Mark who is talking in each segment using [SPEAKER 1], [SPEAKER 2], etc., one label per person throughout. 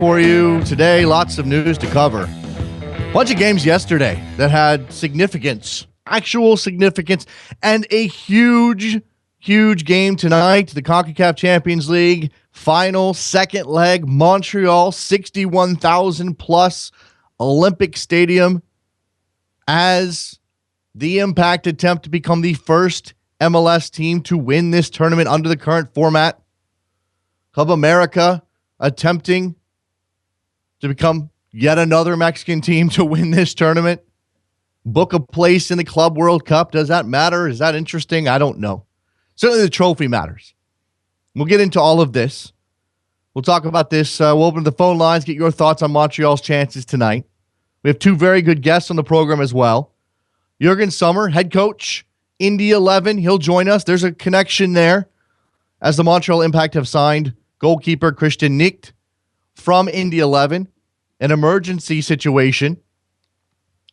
[SPEAKER 1] for you today. Lots of news to cover. Bunch of games yesterday that had significance, actual significance, and a huge game tonight. The CONCACAF Champions League final, second leg, Montreal, 61,000 plus Olympic Stadium, as the Impact attempt to become the first MLS team to win this tournament under the current format. Club America attempting to become yet another Mexican team to win this tournament. Book a place in the Club World Cup. Does that matter? Is that interesting? I don't know. Certainly the trophy matters. We'll get into all of this. We'll talk about this. We'll open the phone lines, get your thoughts on Montreal's chances tonight. We have two very good guests on the program as well. Jurgen Sommer, head coach, Indy 11. He'll join us. There's a connection there, as the Montreal Impact have signed goalkeeper Christian Nicht from Indy 11. An emergency situation,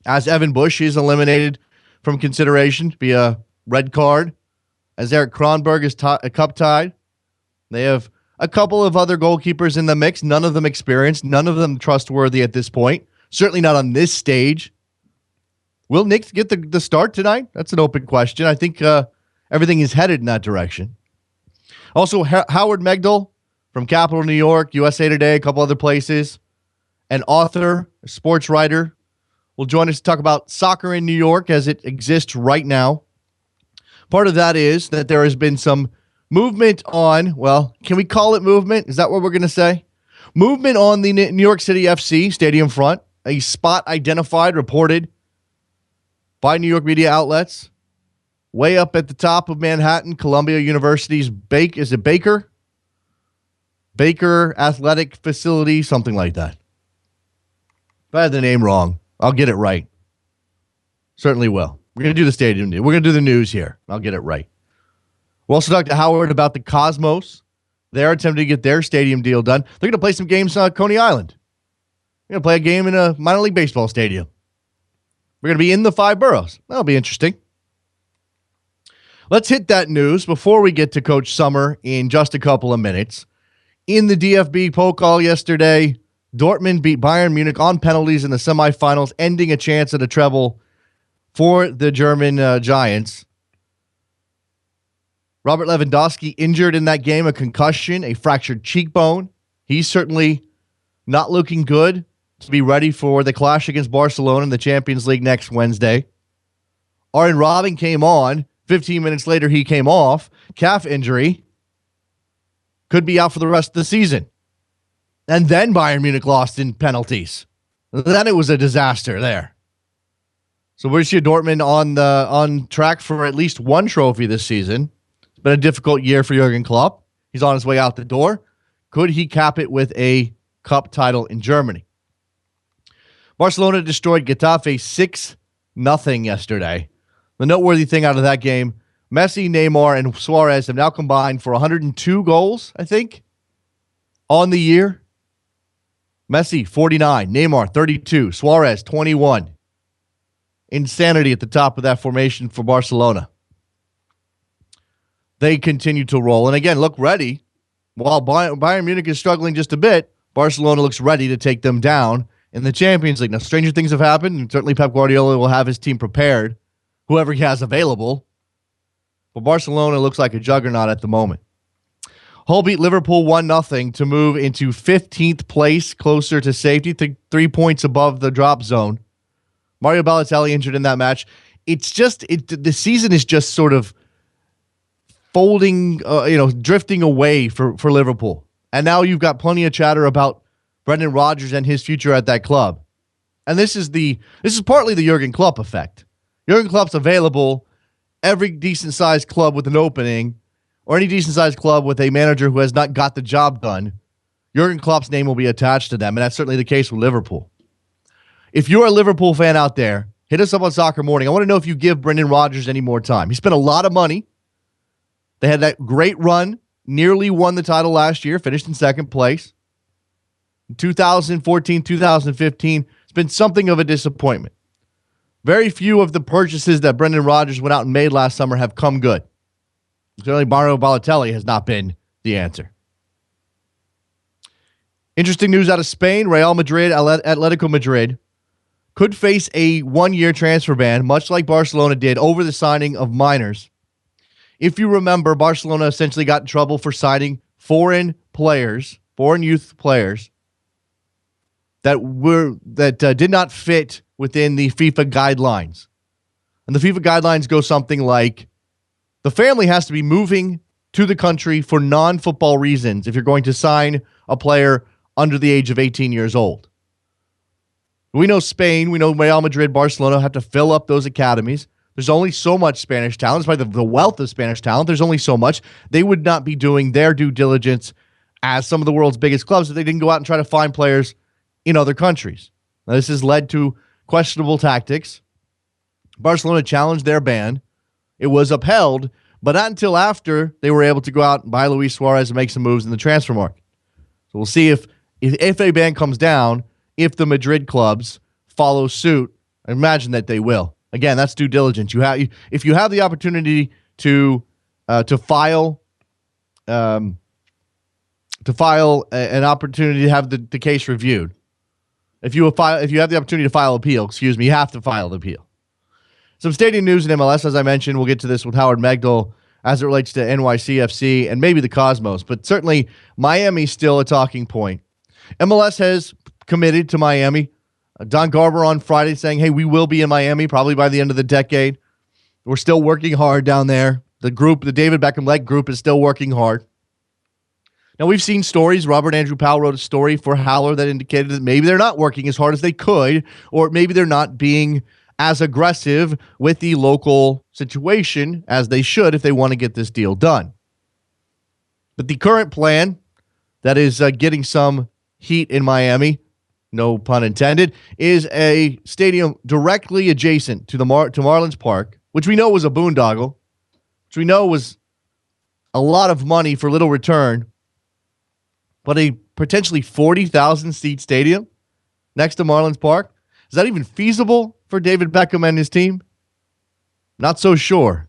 [SPEAKER 1] as Evan Bush is eliminated from consideration via red card, as Eric Kronberg is cup tied. They have a couple of other goalkeepers in the mix, none of them experienced, none of them trustworthy at this point. Certainly not on this stage. Will Nick get the start tonight? That's an open question. I think everything is headed in that direction. Also, Howard Megdal from Capital New York, USA Today, a couple other places, an author, a sports writer, will join us to talk about soccer in New York as it exists right now. Part of that is that there has been some movement on, well, can we call it movement? Is that what we're going to say? Movement on the New York City FC stadium front. A spot identified, reported by New York media outlets, way up at the top of Manhattan, Columbia University's Baker Athletic Facility, something like that. If I had the name wrong, I'll get it right. Certainly will. We're going to do the stadium. We're going to do the news here. I'll get it right. We'll also talk to Howard about the Cosmos. They're attempting to get their stadium deal done. They're going to play some games on Coney Island. We're going to play a game in a minor league baseball stadium. We're going to be in the 5 boroughs. That'll be interesting. Let's hit that news before we get to Coach Sommer in just a couple of minutes. In the DFB Pokal yesterday, Dortmund beat Bayern Munich on penalties in the semifinals, ending a chance at a treble for the German Giants. Robert Lewandowski injured in that game, a concussion, a fractured cheekbone. He's certainly not looking good to be ready for the clash against Barcelona in the Champions League next Wednesday. Arjen Robben came on. 15 minutes later, he came off. Calf injury. Could be out for the rest of the season. And then Bayern Munich lost in penalties. Then it was a disaster there. So we see Dortmund on track for at least one trophy this season. It's been a difficult year for Jurgen Klopp. He's on his way out the door. Could he cap it with a cup title in Germany? Barcelona destroyed Getafe 6-0 yesterday. The noteworthy thing out of that game, Messi, Neymar, and Suarez have now combined for 102 goals, I think, on the year. Messi, 49. Neymar, 32. Suarez, 21. Insanity at the top of that formation for Barcelona. They continue to roll. And again, look ready. While Bayern Munich is struggling just a bit, Barcelona looks ready to take them down in the Champions League. Now, stranger things have happened, and certainly Pep Guardiola will have his team prepared, whoever he has available. But Barcelona looks like a juggernaut at the moment. Hull beat Liverpool 1-0 to move into 15th place, closer to safety, 3 points above the drop zone. Mario Balotelli injured in that match. It's just, the season is just sort of folding, drifting away for Liverpool. And now you've got plenty of chatter about Brendan Rodgers and his future at that club. And this is partly the Jurgen Klopp effect. Jurgen Klopp's available. Every decent-sized club with an opening, or any decent-sized club with a manager who has not got the job done, Jurgen Klopp's name will be attached to them, and that's certainly the case with Liverpool. If you're a Liverpool fan out there, hit us up on Soccer Morning. I want to know if you give Brendan Rodgers any more time. He spent a lot of money. They had that great run, nearly won the title last year, finished in second place. In 2014, 2015, it's been something of a disappointment. Very few of the purchases that Brendan Rodgers went out and made last summer have come good. Certainly Mario Balotelli has not been the answer. Interesting news out of Spain. Real Madrid, Atletico Madrid could face a one-year transfer ban, much like Barcelona did, over the signing of minors. If you remember, Barcelona essentially got in trouble for signing foreign youth players that did not fit within the FIFA guidelines. And the FIFA guidelines go something like, the family has to be moving to the country for non-football reasons if you're going to sign a player under the age of 18 years old. We know Spain, we know Real Madrid, Barcelona have to fill up those academies. There's only so much Spanish talent. Despite the wealth of Spanish talent, there's only so much. They would not be doing their due diligence as some of the world's biggest clubs if they didn't go out and try to find players in other countries. Now, this has led to questionable tactics. Barcelona challenged their ban. It was upheld, but not until after they were able to go out and buy Luis Suarez and make some moves in the transfer market. So we'll see if a ban comes down, if the Madrid clubs follow suit. I imagine that they will. Again, that's due diligence. If you have the opportunity to file an opportunity to have the case reviewed. If you have the opportunity to file appeal, you have to file the appeal. Some stadium news in MLS, as I mentioned. We'll get to this with Howard Megdal as it relates to NYCFC and maybe the Cosmos, but certainly Miami's still a talking point. MLS has committed to Miami. Don Garber on Friday saying, hey, we will be in Miami probably by the end of the decade. We're still working hard down there. The David Beckham-led group is still working hard. Now, we've seen stories. Robert Andrew Powell wrote a story for Howler that indicated that maybe they're not working as hard as they could, or maybe they're not being as aggressive with the local situation as they should if they want to get this deal done. But the current plan that is getting some heat in Miami, no pun intended, is a stadium directly adjacent to Marlins Park, which we know was a boondoggle, which we know was a lot of money for little return, but a potentially 40,000 seat stadium next to Marlins Park. Is that even feasible for David Beckham and his team? Not so sure.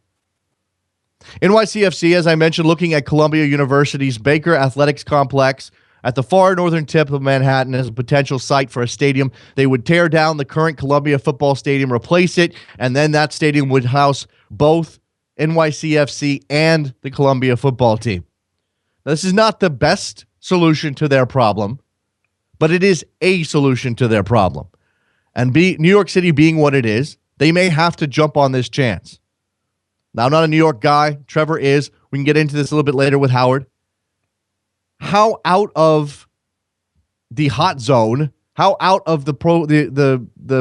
[SPEAKER 1] NYCFC, as I mentioned, looking at Columbia University's Baker Athletics Complex at the far northern tip of Manhattan as a potential site for a stadium. They would tear down the current Columbia football stadium, replace it, and then that stadium would house both NYCFC and the Columbia football team. Now, this is not the best solution to their problem, but it is a solution to their problem. And New York City being what it is, they may have to jump on this chance. Now, I'm not a New York guy. Trevor is. We can get into this a little bit later with Howard. How out of the hot zone, how out of the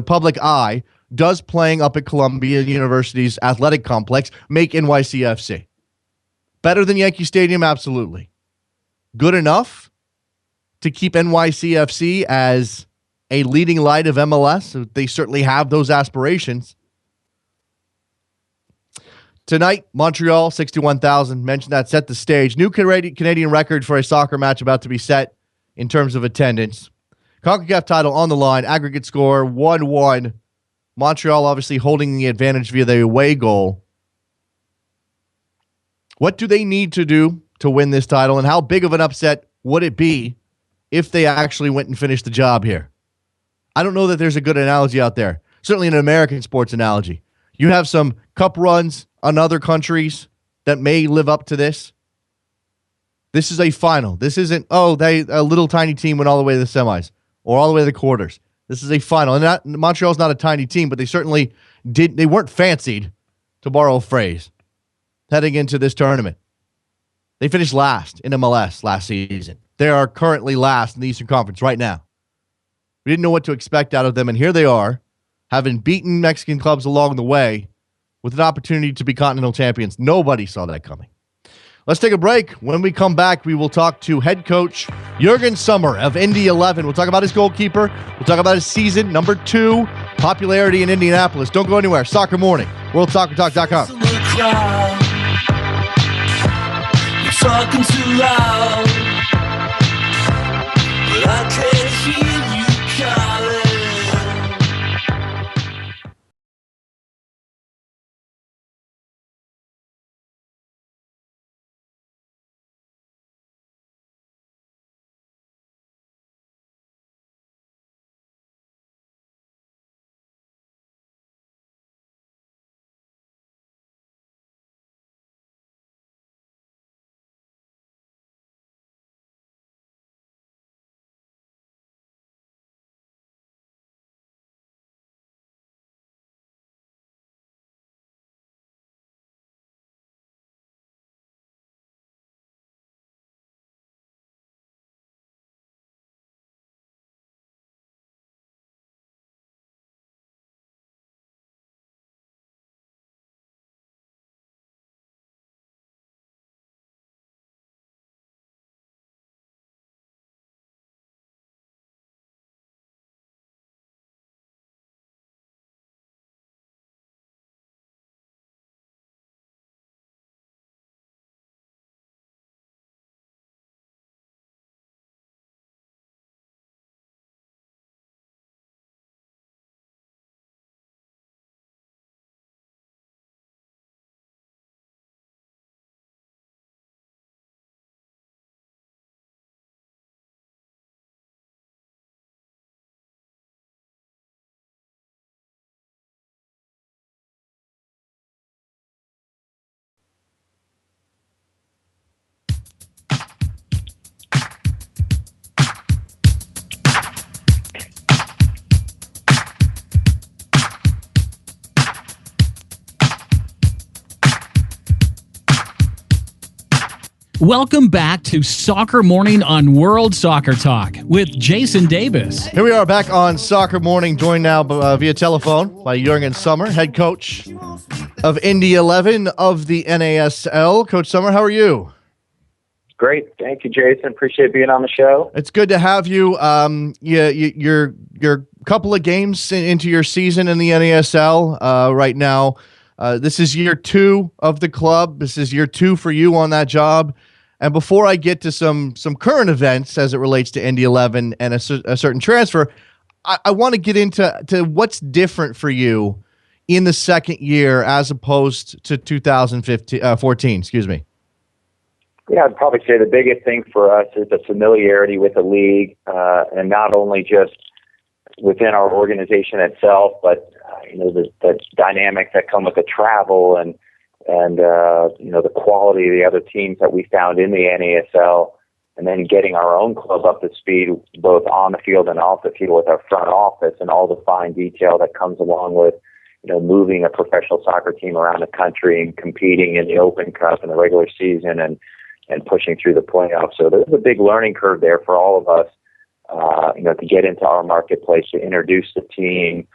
[SPEAKER 1] public eye does playing up at Columbia University's athletic complex make NYCFC? Better than Yankee Stadium? Absolutely. Good enough to keep NYCFC as a leading light of MLS? They certainly have those aspirations. Tonight, Montreal, 61,000. Mentioned that, set the stage. New Canadian record for a soccer match about to be set in terms of attendance. CONCACAF title on the line. Aggregate score 1-1. Montreal obviously holding the advantage via the away goal. What do they need to do to win this title, and how big of an upset would it be if they actually went and finished the job here? I don't know that there's a good analogy out there. Certainly an American sports analogy. You have some cup runs on other countries that may live up to this. This is a final. This isn't, a little tiny team went all the way to the semis or all the way to the quarters. This is a final. And Montreal's not a tiny team, but they certainly they weren't fancied, to borrow a phrase, heading into this tournament. They finished last in MLS last season. They are currently last in the Eastern Conference right now. We didn't know what to expect out of them, and here they are, having beaten Mexican clubs along the way with an opportunity to be continental champions. Nobody saw that coming. Let's take a break. When we come back, we will talk to head coach Jurgen Sommer of Indy 11. We'll talk about his goalkeeper. We'll talk about his season, number 2, popularity in Indianapolis. Don't go anywhere. Soccer Morning, WorldSoccerTalk.com.
[SPEAKER 2] You're talking too loud, but I can't hear you calling.
[SPEAKER 3] Welcome back to Soccer Morning on World Soccer Talk with Jason Davis.
[SPEAKER 1] Here we are back on Soccer Morning, joined now via telephone by Jurgen Sommer, head coach of Indy 11 of the NASL. Coach Sommer, how are you?
[SPEAKER 4] Great. Thank you, Jason. Appreciate being on the show.
[SPEAKER 1] It's good to have you. You're couple of games into your season in the NASL right now. This is year 2 of the club. This is year 2 for you on that job. And before I get to some current events as it relates to Indy 11 and a certain transfer, I want to get into what's different for you in the second year as opposed to 2014. Excuse me.
[SPEAKER 4] Yeah, I'd probably say the biggest thing for us is the familiarity with the league, and not only just within our organization itself, but the dynamics that come with the travel and the quality of the other teams that we found in the NASL, and then getting our own club up to speed, both on the field and off the field with our front office and all the fine detail that comes along with, moving a professional soccer team around the country and competing in the Open Cup and the regular season and pushing through the playoffs. So there's a big learning curve there for all of us, to get into our marketplace, to introduce the team,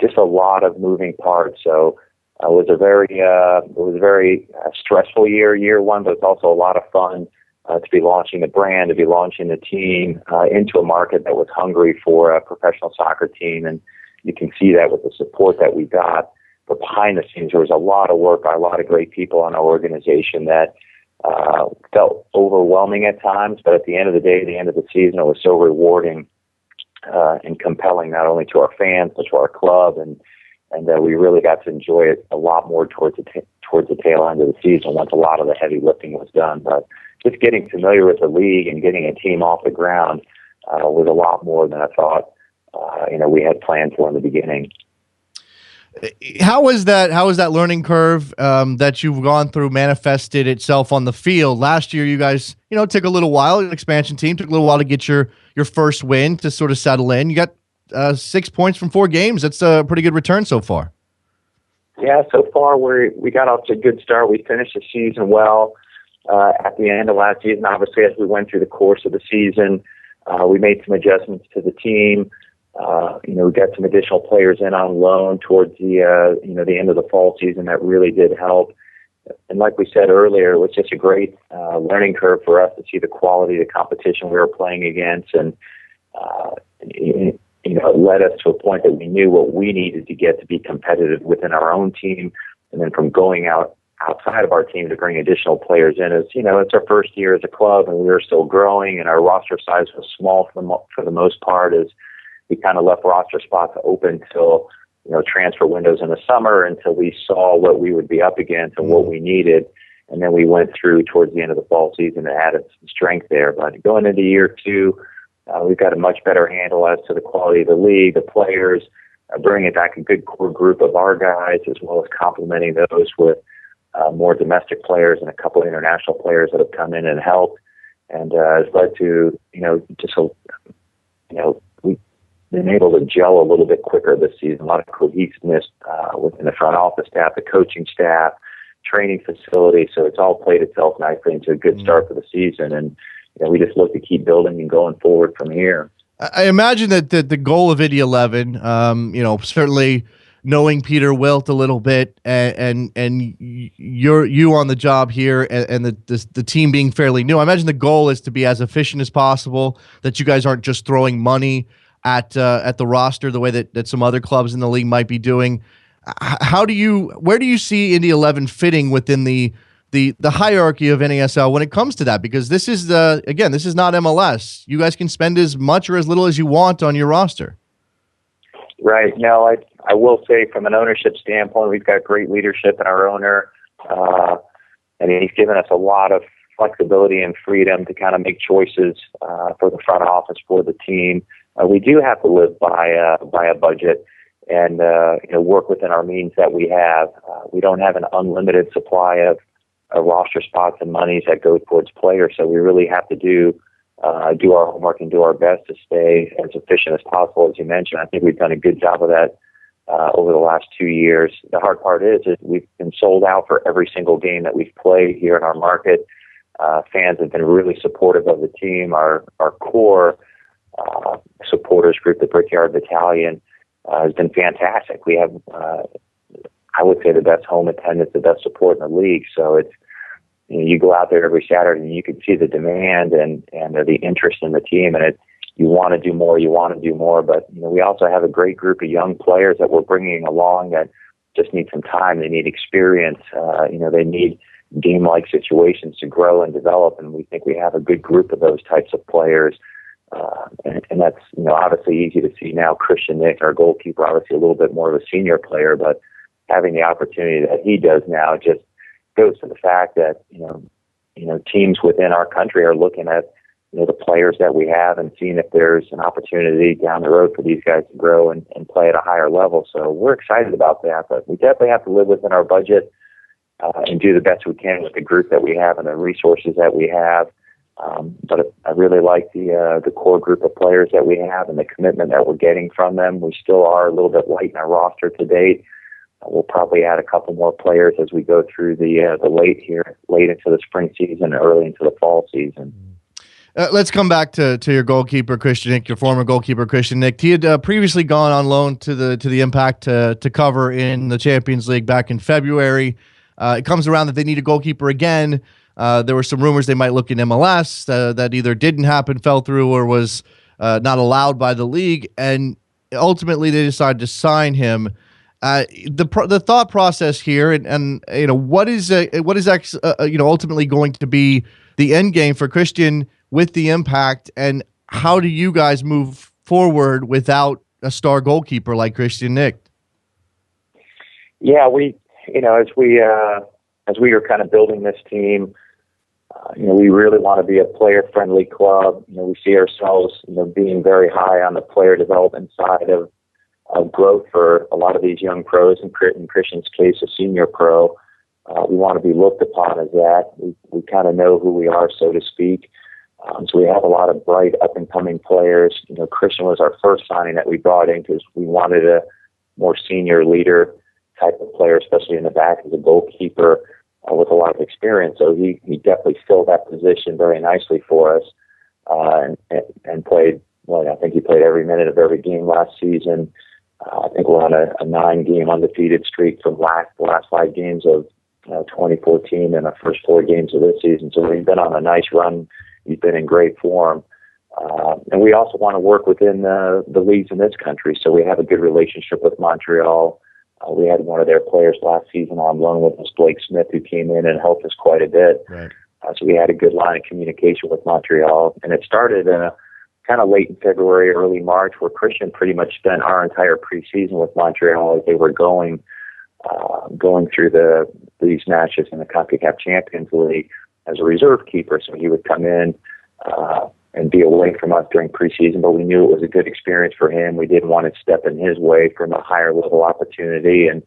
[SPEAKER 4] just a lot of moving parts. So it was a very stressful year one, but it's also a lot of fun to be launching the brand, to be launching the team into a market that was hungry for a professional soccer team. And you can see that with the support that we got. But behind the scenes, there was a lot of work by a lot of great people in our organization that felt overwhelming at times. But at the end of the day, at the end of the season, it was so rewarding and compelling, not only to our fans, but to our club. And we really got to enjoy it a lot more towards the tail end of the season once a lot of the heavy lifting was done. But just getting familiar with the league and getting a team off the ground was a lot more than I thought we had planned for in the beginning.
[SPEAKER 1] How was that learning curve that you've gone through manifested itself on the field? Last year, you guys, took a little while. An expansion team took a little while to get your first win to sort of settle in. You got 6 points from 4 games. That's a pretty good return so far.
[SPEAKER 4] Yeah, so far we got off to a good start. We finished the season well. At the end of last season, obviously, as we went through the course of the season, we made some adjustments to the team. We got some additional players in on loan towards the end of the fall season that really did help. And like we said earlier, it was just a great learning curve for us to see the quality of the competition we were playing against, and it led us to a point that we knew what we needed to get to be competitive within our own team, and then from going outside of our team to bring additional players in. It's our first year as a club, and we were still growing, and our roster size was small for the most part, as we kind of left roster spots open till transfer windows in the summer until we saw what we would be up against and what we needed. And then we went through towards the end of the fall season and added some strength there. But going into year 2, we've got a much better handle as to the quality of the league, the players, bringing back a good core group of our guys, as well as complementing those with more domestic players and a couple of international players that have come in and helped. And has led to, we've been able to gel a little bit quicker this season. A lot of cohesiveness within the front office staff, the coaching staff, training facility. So it's all played itself nicely into a good start for the season. And we just look to keep building and going forward from here.
[SPEAKER 1] I imagine that the goal of Indy 11, certainly knowing Peter Wilt a little bit, and you on the job here, and the team being fairly new. I imagine the goal is to be as efficient as possible. That you guys aren't just throwing money at the roster the way that some other clubs in the league might be doing. Where do you see Indy 11 fitting within the hierarchy of NASL when it comes to that? Because this is not MLS. You guys can spend as much or as little as you want on your roster.
[SPEAKER 4] Right. No, I will say from an ownership standpoint, we've got great leadership in our owner. And he's given us a lot of flexibility and freedom to kind of make choices for the front office, for the team. We do have to live by a budget and work within our means that we have. We don't have an unlimited supply of roster spots and monies that go towards players, so we really have to do our homework and do our best to stay as efficient as possible. As you mentioned, I think we've done a good job of that over the last 2 years. The hard part is we've been sold out for every single game that we've played here in our market. Fans have been really supportive of the team. Our core supporters group, the Brickyard Battalion, has been fantastic. We have, I would say, the best home attendance, the best support in the league. So it's, you go out there every Saturday and you can see the demand and the interest in the team, and you want to do more. But we also have a great group of young players that we're bringing along that just need some time. They need experience. They need game-like situations to grow and develop, and we think we have a good group of those types of players. And that's obviously easy to see now. Christian Nick, our goalkeeper, obviously a little bit more of a senior player, but having the opportunity that he does now just goes to the fact that teams within our country are looking at the players that we have and seeing if there's an opportunity down the road for these guys to grow and play at a higher level. So we're excited about that, but we definitely have to live within our budget and do the best we can with the group that we have and the resources that we have. But I really like the core group of players that we have and the commitment that we're getting from them. We still are a little bit light in our roster to date. We'll probably add a couple more players as we go through the late into the spring season, early into the fall season.
[SPEAKER 1] Let's come back to your goalkeeper, Christian Nick, your former goalkeeper, Christian Nick. He had previously gone on loan to the Impact to cover in the Champions League back in February. It comes around that they need a goalkeeper again. There were some rumors they might look in MLS that either didn't happen, fell through, or was not allowed by the league. And ultimately, they decided to sign him. The thought process here, and what is ultimately going to be the end game for Christian with the Impact, and how do you guys move forward without a star goalkeeper like Christian Nick?
[SPEAKER 4] Yeah, as we are kind of building this team, we really want to be a player-friendly club. We see ourselves, being very high on the player development side of growth for a lot of these young pros, and in Christian's case, a senior pro. We want to be looked upon as that. We kind of know who we are, so to speak. So we have a lot of bright up-and-coming players. Christian was our first signing that we brought in because we wanted a more senior leader type of player, especially in the back as a goalkeeper with a lot of experience. So he definitely filled that position very nicely for us and played, I think he played every minute of every game last season. I think we're on a 9-game undefeated streak from the last 5 games of 2014 and the first 4 games of this season. So we've been on a nice run. He's been in great form. And we also want to work within the leagues in this country. So we have a good relationship with Montreal. We had one of their players last season on loan with us, Blake Smith, who came in and helped us quite a bit.
[SPEAKER 1] Right.
[SPEAKER 4] So we had a good line of communication with Montreal. And it started kind of late in February, early March, where Christian pretty much spent our entire preseason with Montreal as they were going through these matches in the CONCACAF Champions League as a reserve keeper. So he would come in and be away from us during preseason, but we knew it was a good experience for him. We didn't want to step in his way from a higher level opportunity and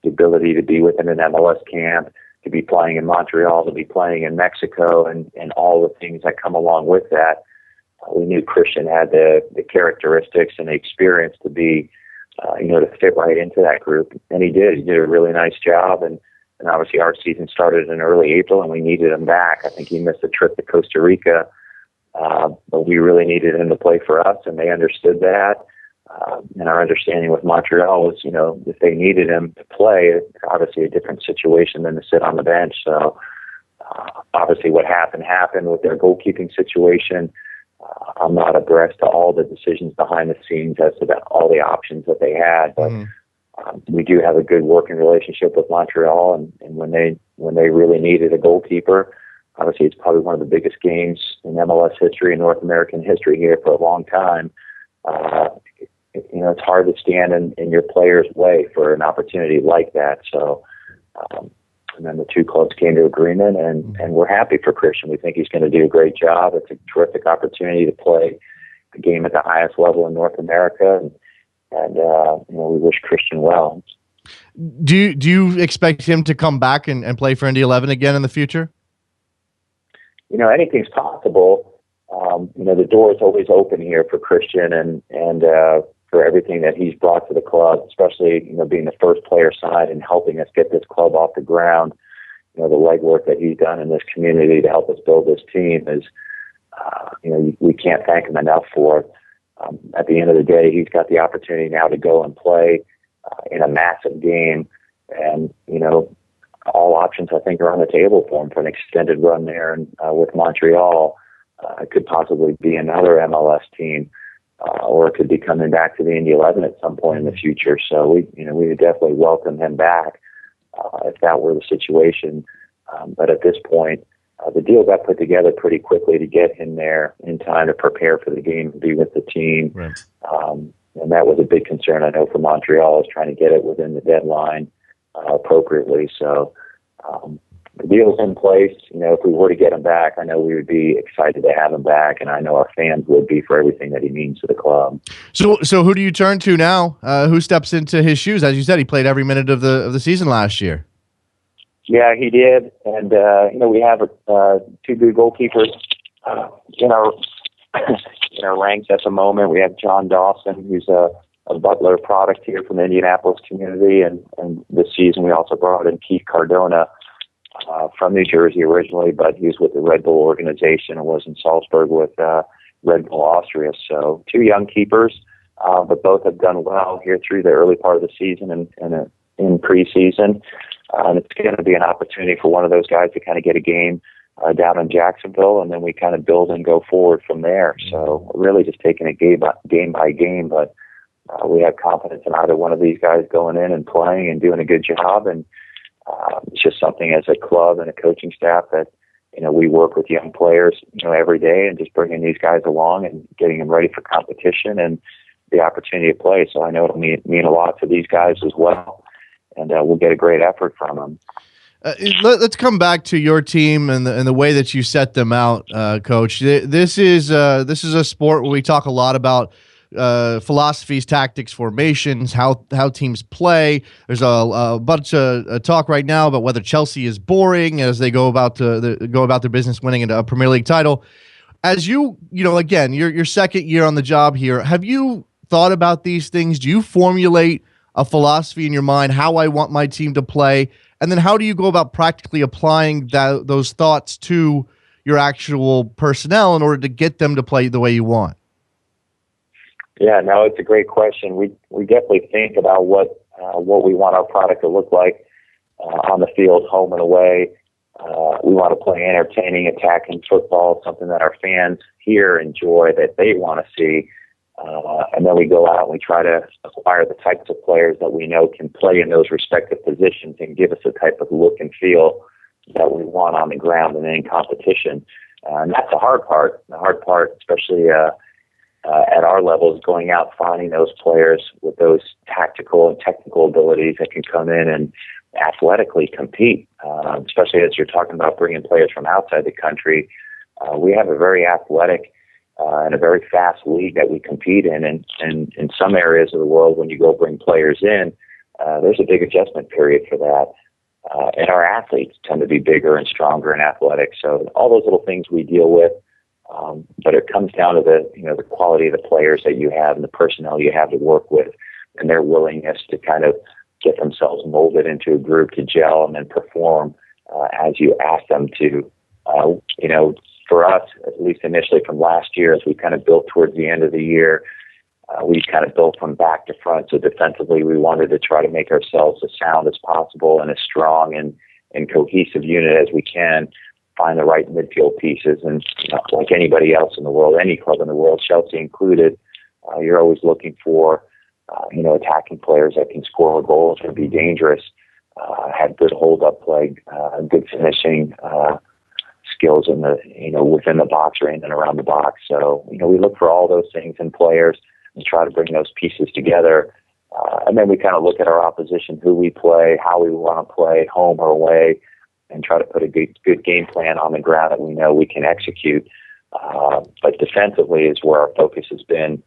[SPEAKER 4] the ability to be within an MLS camp, to be playing in Montreal, to be playing in Mexico, and all the things that come along with that. We knew Christian had the characteristics and the experience to be, to fit right into that group. And he did. He did a really nice job. And obviously our season started in early April and we needed him back. I think he missed a trip to Costa Rica, but we really needed him to play for us, and they understood that. And our understanding with Montreal was, if they needed him to play, obviously a different situation than to sit on the bench. So obviously what happened with their goalkeeping situation. I'm not abreast to all the decisions behind the scenes as to all the options that they had, but we do have a good working relationship with Montreal, and when they really needed a goalkeeper, obviously it's probably one of the biggest games in MLS history and North American history here for a long time. It's hard to stand in your player's way for an opportunity like that. So, and then the two clubs came to agreement, and we're happy for Christian. We think he's going to do a great job. It's a terrific opportunity to play the game at the highest level in North America, and we wish Christian well.
[SPEAKER 1] Do you expect him to come back and play for Indy 11 again in the future?
[SPEAKER 4] Anything's possible. The door is always open here for Christian and for everything that he's brought to the club, especially, being the first player signed and helping us get this club off the ground. the legwork that he's done in this community to help us build this team is, we can't thank him enough for it. At the end of the day, he's got the opportunity now to go and play in a massive game. And, all options, I think, are on the table for him for an extended run there. And with Montreal, it could possibly be another MLS team, or it could be coming back to the Indy 11 at some point in the future. So we would definitely welcome him back if that were the situation. But at this point, the deal got put together pretty quickly to get him there in time to prepare for the game and be with the team. Right. And that was a big concern, I know, for Montreal, is trying to get it within the deadline appropriately. So the deal's in place. If we were to get him back, I know we would be excited to have him back, and I know our fans would be for everything that he means to the club. So
[SPEAKER 1] who do you turn to now? Who steps into his shoes? As you said, he played every minute of the season last year.
[SPEAKER 4] Yeah, he did, and we have two good goalkeepers in our ranks at the moment. We have John Dawson, who's a Butler product here from the Indianapolis community, and this season we also brought in Keith Cardona from New Jersey originally, but he was with the Red Bull organization and was in Salzburg with Red Bull Austria. So two young keepers, but both have done well here through the early part of the season and in preseason. And it's going to be an opportunity for one of those guys to kind of get a game down in Jacksonville, and then we kind of build and go forward from there. So really just taking it game by game, but we have confidence in either one of these guys going in and playing and doing a good job. And it's just something as a club and a coaching staff that, we work with young players, every day, and just bringing these guys along and getting them ready for competition and the opportunity to play. So I know it'll mean a lot to these guys as well, and we'll get a great effort from them.
[SPEAKER 1] Let's come back to your team and the way that you set them out, Coach. This is a sport where we talk a lot about philosophies, tactics, formations, how teams play. There's a bunch of talk right now about whether Chelsea is boring as they go about their business winning a Premier League title. As again, your second year on the job here, have you thought about these things? Do you formulate a philosophy in your mind, how I want my team to play? And then how do you go about practically applying those thoughts to your actual personnel in order to get them to play the way you want?
[SPEAKER 4] Yeah, no, it's a great question. We definitely think about what we want our product to look like on the field, home and away. We want to play entertaining, attacking football, something that our fans here enjoy, that they want to see. And then we go out and we try to acquire the types of players that we know can play in those respective positions and give us the type of look and feel that we want on the ground and in competition. And that's the hard part. The hard part, especially at our level, is going out, finding those players with those tactical and technical abilities that can come in and athletically compete, especially as you're talking about bringing players from outside the country. We have a very athletic and a very fast league that we compete in. And in some areas of the world, when you go bring players in, there's a big adjustment period for that. And our athletes tend to be bigger and stronger and athletic. So all those little things we deal with. But it comes down to the quality of the players that you have and the personnel you have to work with, and their willingness to kind of get themselves molded into a group to gel and then perform as you ask them to. For us, at least initially from last year, as we kind of built towards the end of the year, we kind of built from back to front. So defensively, we wanted to try to make ourselves as sound as possible and as strong and cohesive unit as we can. Find the right midfield pieces, and like anybody else in the world, any club in the world, Chelsea included, you're always looking for attacking players that can score goals or be dangerous, have good hold-up play, good finishing skills in the within the box or in and around the box. So we look for all those things in players and try to bring those pieces together, and then we kind of look at our opposition, who we play, how we want to play, home or away, and try to put a good game plan on the ground that we know we can execute. But defensively is where our focus has been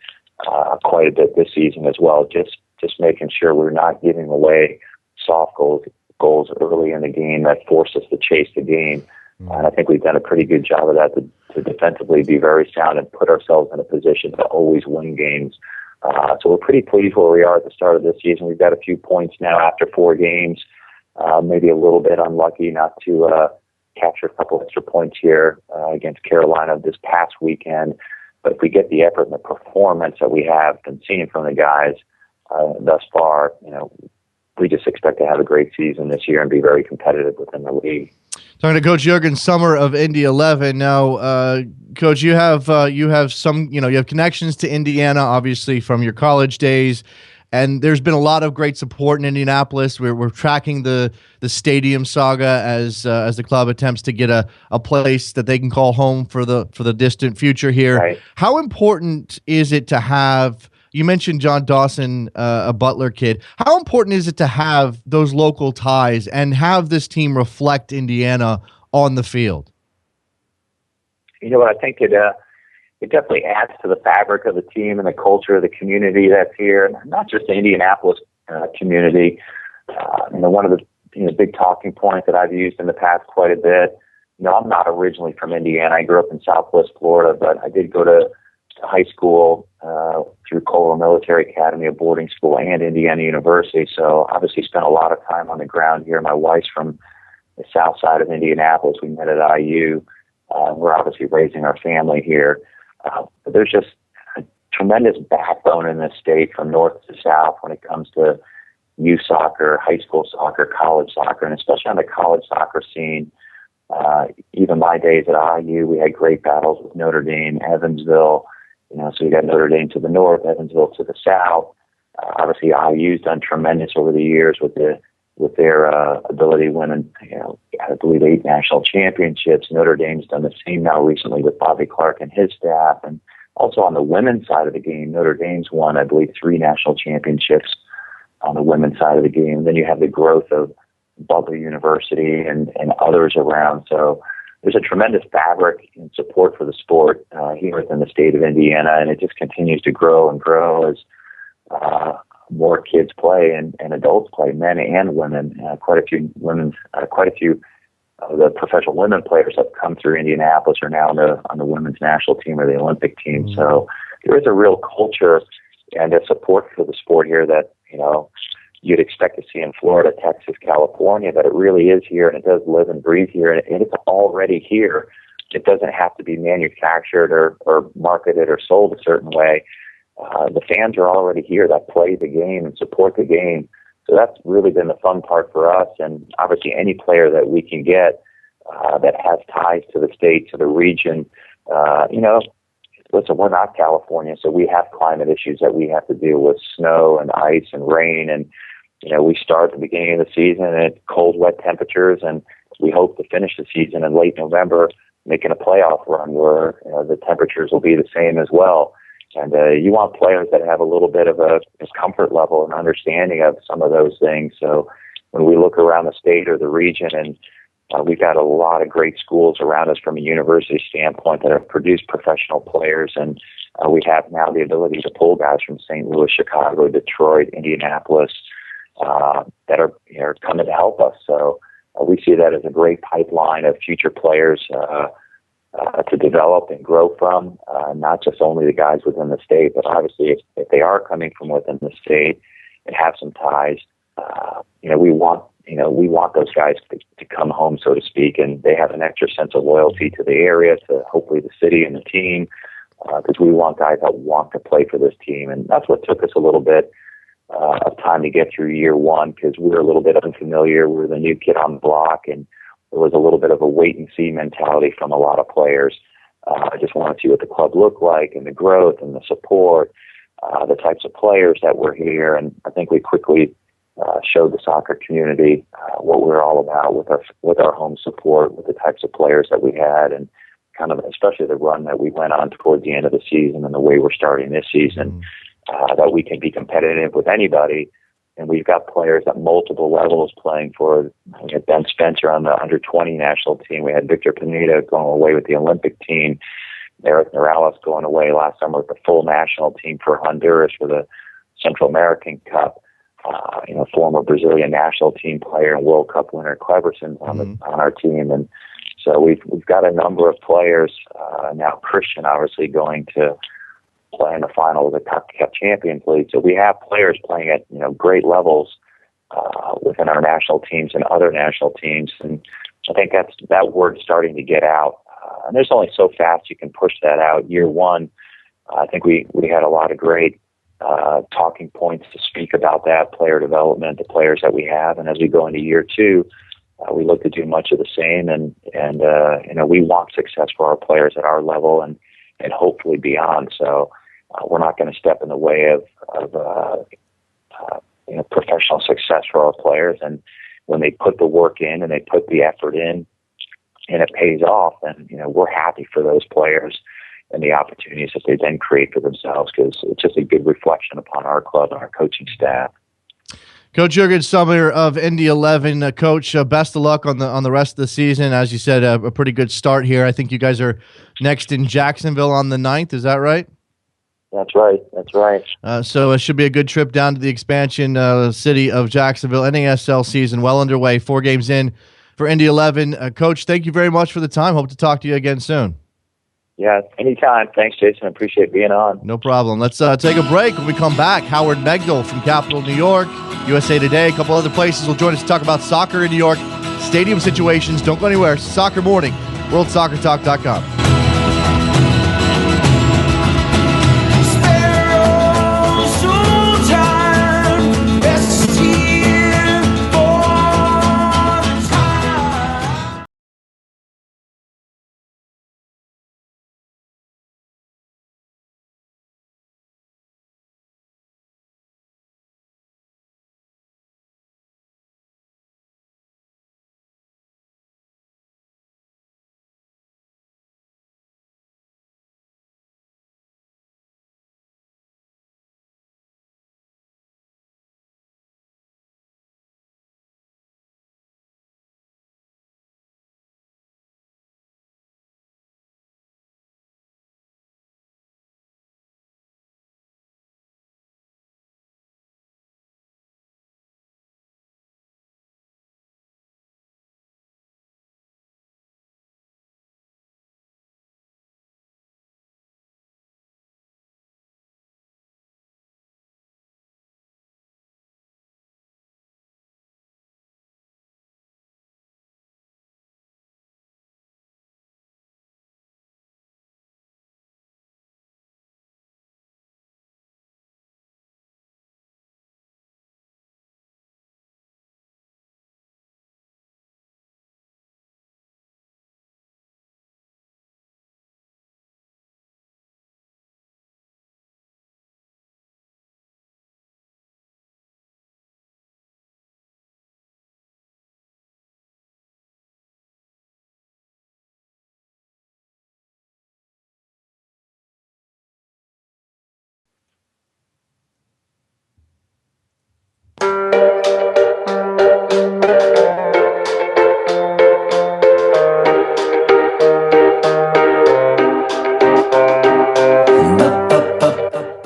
[SPEAKER 4] quite a bit this season as well. Just making sure we're not giving away soft goals early in the game that force us to chase the game. And I think we've done a pretty good job of that to defensively be very sound and put ourselves in a position to always win games. So we're pretty pleased where we are at the start of this season. We've got a few points now after 4 games. maybe a little bit unlucky not to capture a couple extra points here against Carolina this past weekend. But if we get the effort and the performance that we have been seeing from the guys thus far, we just expect to have a great season this year and be very competitive within the league.
[SPEAKER 1] Talking to Coach Jurgen Sommer of Indy 11. Now, Coach, you have some, you have connections to Indiana, obviously from your college days, and there's been a lot of great support in Indianapolis. We're tracking the stadium saga as the club attempts to get a place that they can call home for the distant future here.
[SPEAKER 4] Right.
[SPEAKER 1] How important is it to have? You mentioned John Dawson, a Butler kid. How important is it to have those local ties and have this team reflect Indiana on the field?
[SPEAKER 4] You know what? I think it definitely adds to the fabric of the team and the culture of the community that's here, not just the Indianapolis community. One of the big talking points that I've used in the past quite a bit. I'm not originally from Indiana. I grew up in Southwest Florida, but I did go to high school through Colwell Military Academy, a boarding school, and Indiana University. So obviously spent a lot of time on the ground here. My wife's from the south side of Indianapolis. We met at IU. We're obviously raising our family here. But there's just a tremendous backbone in this state from north to south when it comes to youth soccer, high school soccer, college soccer, and especially on the college soccer scene. Even my days at IU, we had great battles with Notre Dame, Evansville. So you got Notre Dame to the north, Evansville to the south. Obviously, IU's done tremendous over the years with their ability to win, I believe 8 national championships. Notre Dame's done the same now recently with Bobby Clark and his staff. And also on the women's side of the game, Notre Dame's won, I believe, 3 national championships on the women's side of the game. And then you have the growth of Butler University and others around. So there's a tremendous fabric and support for the sport here within the state of Indiana, and it just continues to grow and grow as more kids play and adults play, men and women. Quite a few of the professional women players have come through Indianapolis are now on the women's national team or the Olympic team. Mm-hmm. So there is a real culture and a support for the sport here that you'd expect to see in Florida, Texas, California, but it really is here, and it does live and breathe here, and it's already here. It doesn't have to be manufactured or marketed or sold a certain way. The fans are already here that play the game and support the game. So that's really been the fun part for us, and obviously any player that we can get that has ties to the state, to the region. Listen, we're not California, so we have climate issues that we have to deal with, snow and ice and rain, and we start at the beginning of the season at cold, wet temperatures, and we hope to finish the season in late November, making a playoff run where the temperatures will be the same as well. And you want players that have a little bit of a comfort level and understanding of some of those things. So when we look around the state or the region, and we've got a lot of great schools around us from a university standpoint that have produced professional players, and we have now the ability to pull guys from St. Louis, Chicago, Detroit, Indianapolis that are coming to help us. So we see that as a great pipeline of future players to develop and grow from, not just only the guys within the state, but obviously if they are coming from within the state and have some ties, we want those guys to come home, so to speak, and they have an extra sense of loyalty to the area, to hopefully the city and the team, because we want guys that want to play for this team. And that's what took us a little bit of time to get through year one, because we were a little bit unfamiliar. We were the new kid on the block, and there was a little bit of a wait-and-see mentality from a lot of players. I just want to see what the club looked like and the growth and the support, the types of players that were here. And I think we quickly showed the soccer community what we're all about with our home support, with the types of players that we had, and kind of especially the run that we went on toward the end of the season and the way we're starting this season, that we can be competitive with anybody. And we've got players at multiple levels playing for. We had Ben Spencer on the under-20 national team. We had Victor Pineda going away with the Olympic team. Eric Morales going away last summer with the full national team for Honduras for the Central American Cup. Former Brazilian national team player and World Cup winner Cleverson's on our team. And so we've got a number of players now. Christian obviously going to play in the final of the Cup Champions League. So we have players playing at great levels within our national teams and other national teams. And I think that word's starting to get out. And there's only so fast you can push that out. Year one, I think we had a lot of great talking points to speak about that, player development, the players that we have. And as we go into year two, we look to do much of the same. And we want success for our players at our level and hopefully beyond. So we're not going to step in the way of professional success for our players. And when they put the work in and they put the effort in and it pays off, then, we're happy for those players and the opportunities that they then create for themselves, because it's just a good reflection upon our club and our coaching staff.
[SPEAKER 1] Coach Jurgen Sommer of Indy 11. Coach, best of luck on the rest of the season. As you said, a pretty good start here. I think you guys are next in Jacksonville on the 9th. Is that right?
[SPEAKER 4] That's right.
[SPEAKER 1] So it should be a good trip down to the expansion city of Jacksonville. NASL season well underway, 4 games in for Indy 11. Coach, thank you very much for the time. Hope to talk to you again soon.
[SPEAKER 4] Yeah, anytime. Thanks, Jason. I appreciate being on.
[SPEAKER 1] No problem. Let's take a break. When we come back, Howard Megdal from Capital New York, USA Today, a couple other places will join us to talk about soccer in New York, stadium situations. Don't go anywhere. Soccer Morning, worldsoccertalk.com.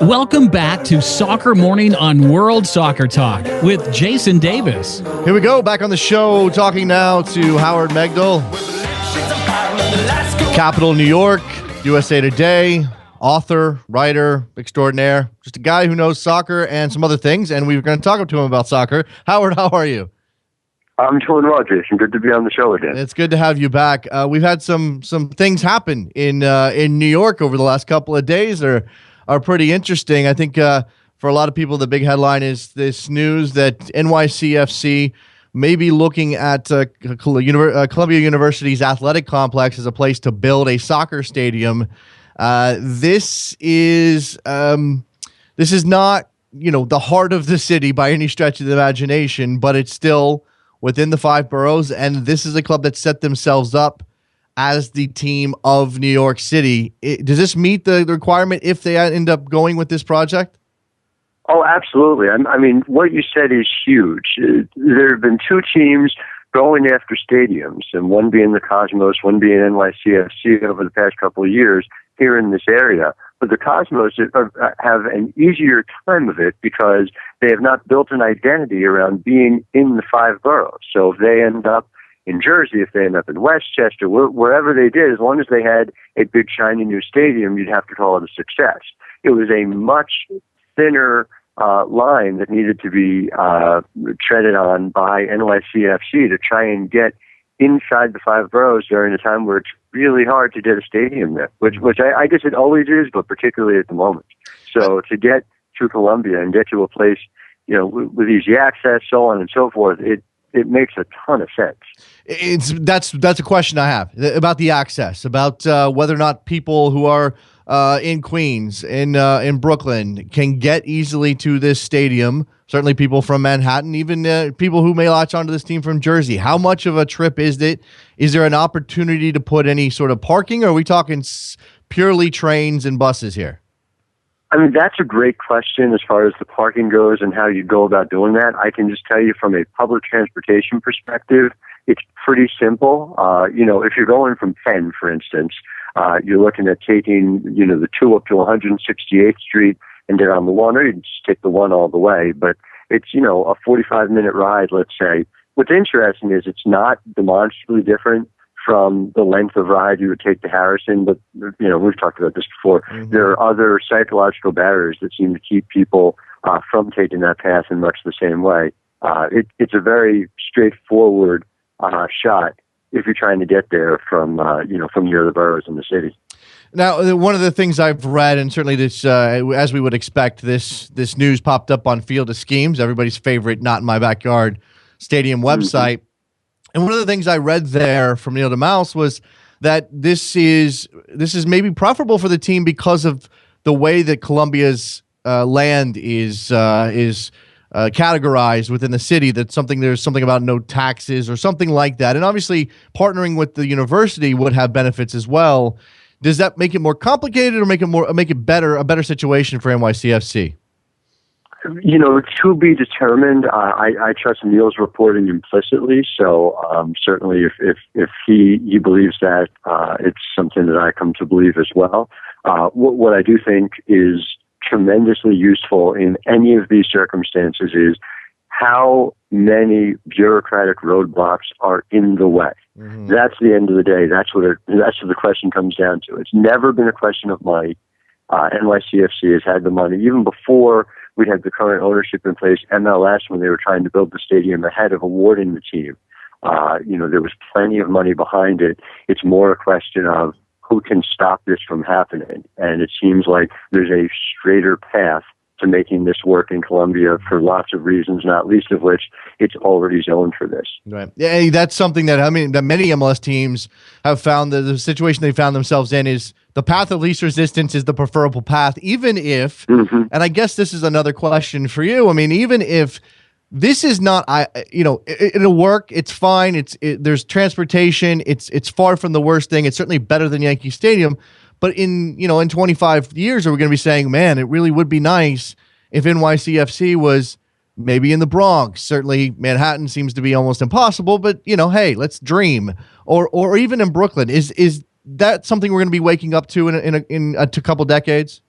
[SPEAKER 3] Welcome back to Soccer Morning on World Soccer Talk with Jason Davis.
[SPEAKER 1] Here we go, back on the show, talking now to Howard Megdal, Capital New York, USA Today, author, writer, extraordinaire, just a guy who knows soccer and some other things, and we're going to talk to him about soccer. Howard, how are you?
[SPEAKER 5] I'm doing well, Jason. Good to be on the show again.
[SPEAKER 1] It's good to have you back. We've had some things happen in New York over the last couple of days are pretty interesting. I think for a lot of people, the big headline is this news that NYCFC may be looking at Columbia University's athletic complex as a place to build a soccer stadium. This is not, the heart of the city by any stretch of the imagination, but it's still within the 5 boroughs, and this is a club that set themselves up as the team of New York City. Does this meet the requirement if they end up going with this project?
[SPEAKER 5] Oh, absolutely. I mean, what you said is huge. There have been 2 teams going after stadiums, and one being the Cosmos, one being NYCFC over the past couple of years here in this area. But the Cosmos have an easier time of it because they have not built an identity around being in the 5 boroughs. So if they end up in Jersey, if they end up in Westchester, wherever they did, as long as they had a big shiny new stadium, you'd have to call it a success. It was a much thinner line that needed to be treaded on by NYCFC to try and get inside the five boroughs during a time where it's really hard to get a stadium there, which I guess it always is, but particularly at the moment. So to get to Columbia and get to a place, with easy access, so on and so forth, it makes a ton of sense.
[SPEAKER 1] That's a question I have about the access, about whether or not people who are in Queens, in Brooklyn, can get easily to this stadium. Certainly people from Manhattan, even people who may latch onto this team from Jersey. How much of a trip is it? Is there an opportunity to put any sort of parking, or are we talking purely trains and buses here?
[SPEAKER 5] I mean, that's a great question as far as the parking goes and how you go about doing that. I can just tell you from a public transportation perspective, it's pretty simple. If you're going from Penn, for instance, you're looking at taking, the 2 up to 168th Street and get on the 1, or you can just take the 1 all the way. But it's, a 45-minute ride, let's say. What's interesting is it's not demonstrably different from the length of ride you would take to Harrison, but we've talked about this before. Mm-hmm. There are other psychological barriers that seem to keep people from taking that path in much the same way. It's a very straightforward shot if you're trying to get there from near the boroughs in the city.
[SPEAKER 1] Now, one of the things I've read, and certainly this, as we would expect, this news popped up on Field of Schemes, everybody's favorite Not in My Backyard stadium website. Mm-hmm. And one of the things I read there from Neil DeMouse was that this is maybe preferable for the team because of the way that Columbia's land is categorized within the city. There's something about no taxes or something like that. And obviously, partnering with the university would have benefits as well. Does that make it more complicated or make it better, a better situation for NYCFC?
[SPEAKER 5] To be determined. I trust Neil's reporting implicitly, so certainly if he believes that, it's something that I come to believe as well. What I do think is tremendously useful in any of these circumstances is how many bureaucratic roadblocks are in the way. Mm-hmm. That's the end of the day. That's what the question comes down to. It's never been a question of money. NYCFC has had the money even before we had the current ownership in place. MLS, when they were trying to build the stadium ahead of awarding the team, there was plenty of money behind it. It's more a question of who can stop this from happening. And it seems like there's a straighter path to making this work in Columbia for lots of reasons, not least of which it's already zoned for this.
[SPEAKER 1] Right. Yeah, that's something that many MLS teams have found that the situation they found themselves in is the path of least resistance is the preferable path, even if, mm-hmm. and I guess this is another question for you. I mean, even if this is not, it'll work. It's fine. There's transportation. It's far from the worst thing. It's certainly better than Yankee Stadium. But in 25 years, are we going to be saying, man, it really would be nice if NYCFC was maybe in the Bronx? Certainly Manhattan seems to be almost impossible, but hey, let's dream. Or even in Brooklyn. Is that something we're going to be waking up to in a couple decades?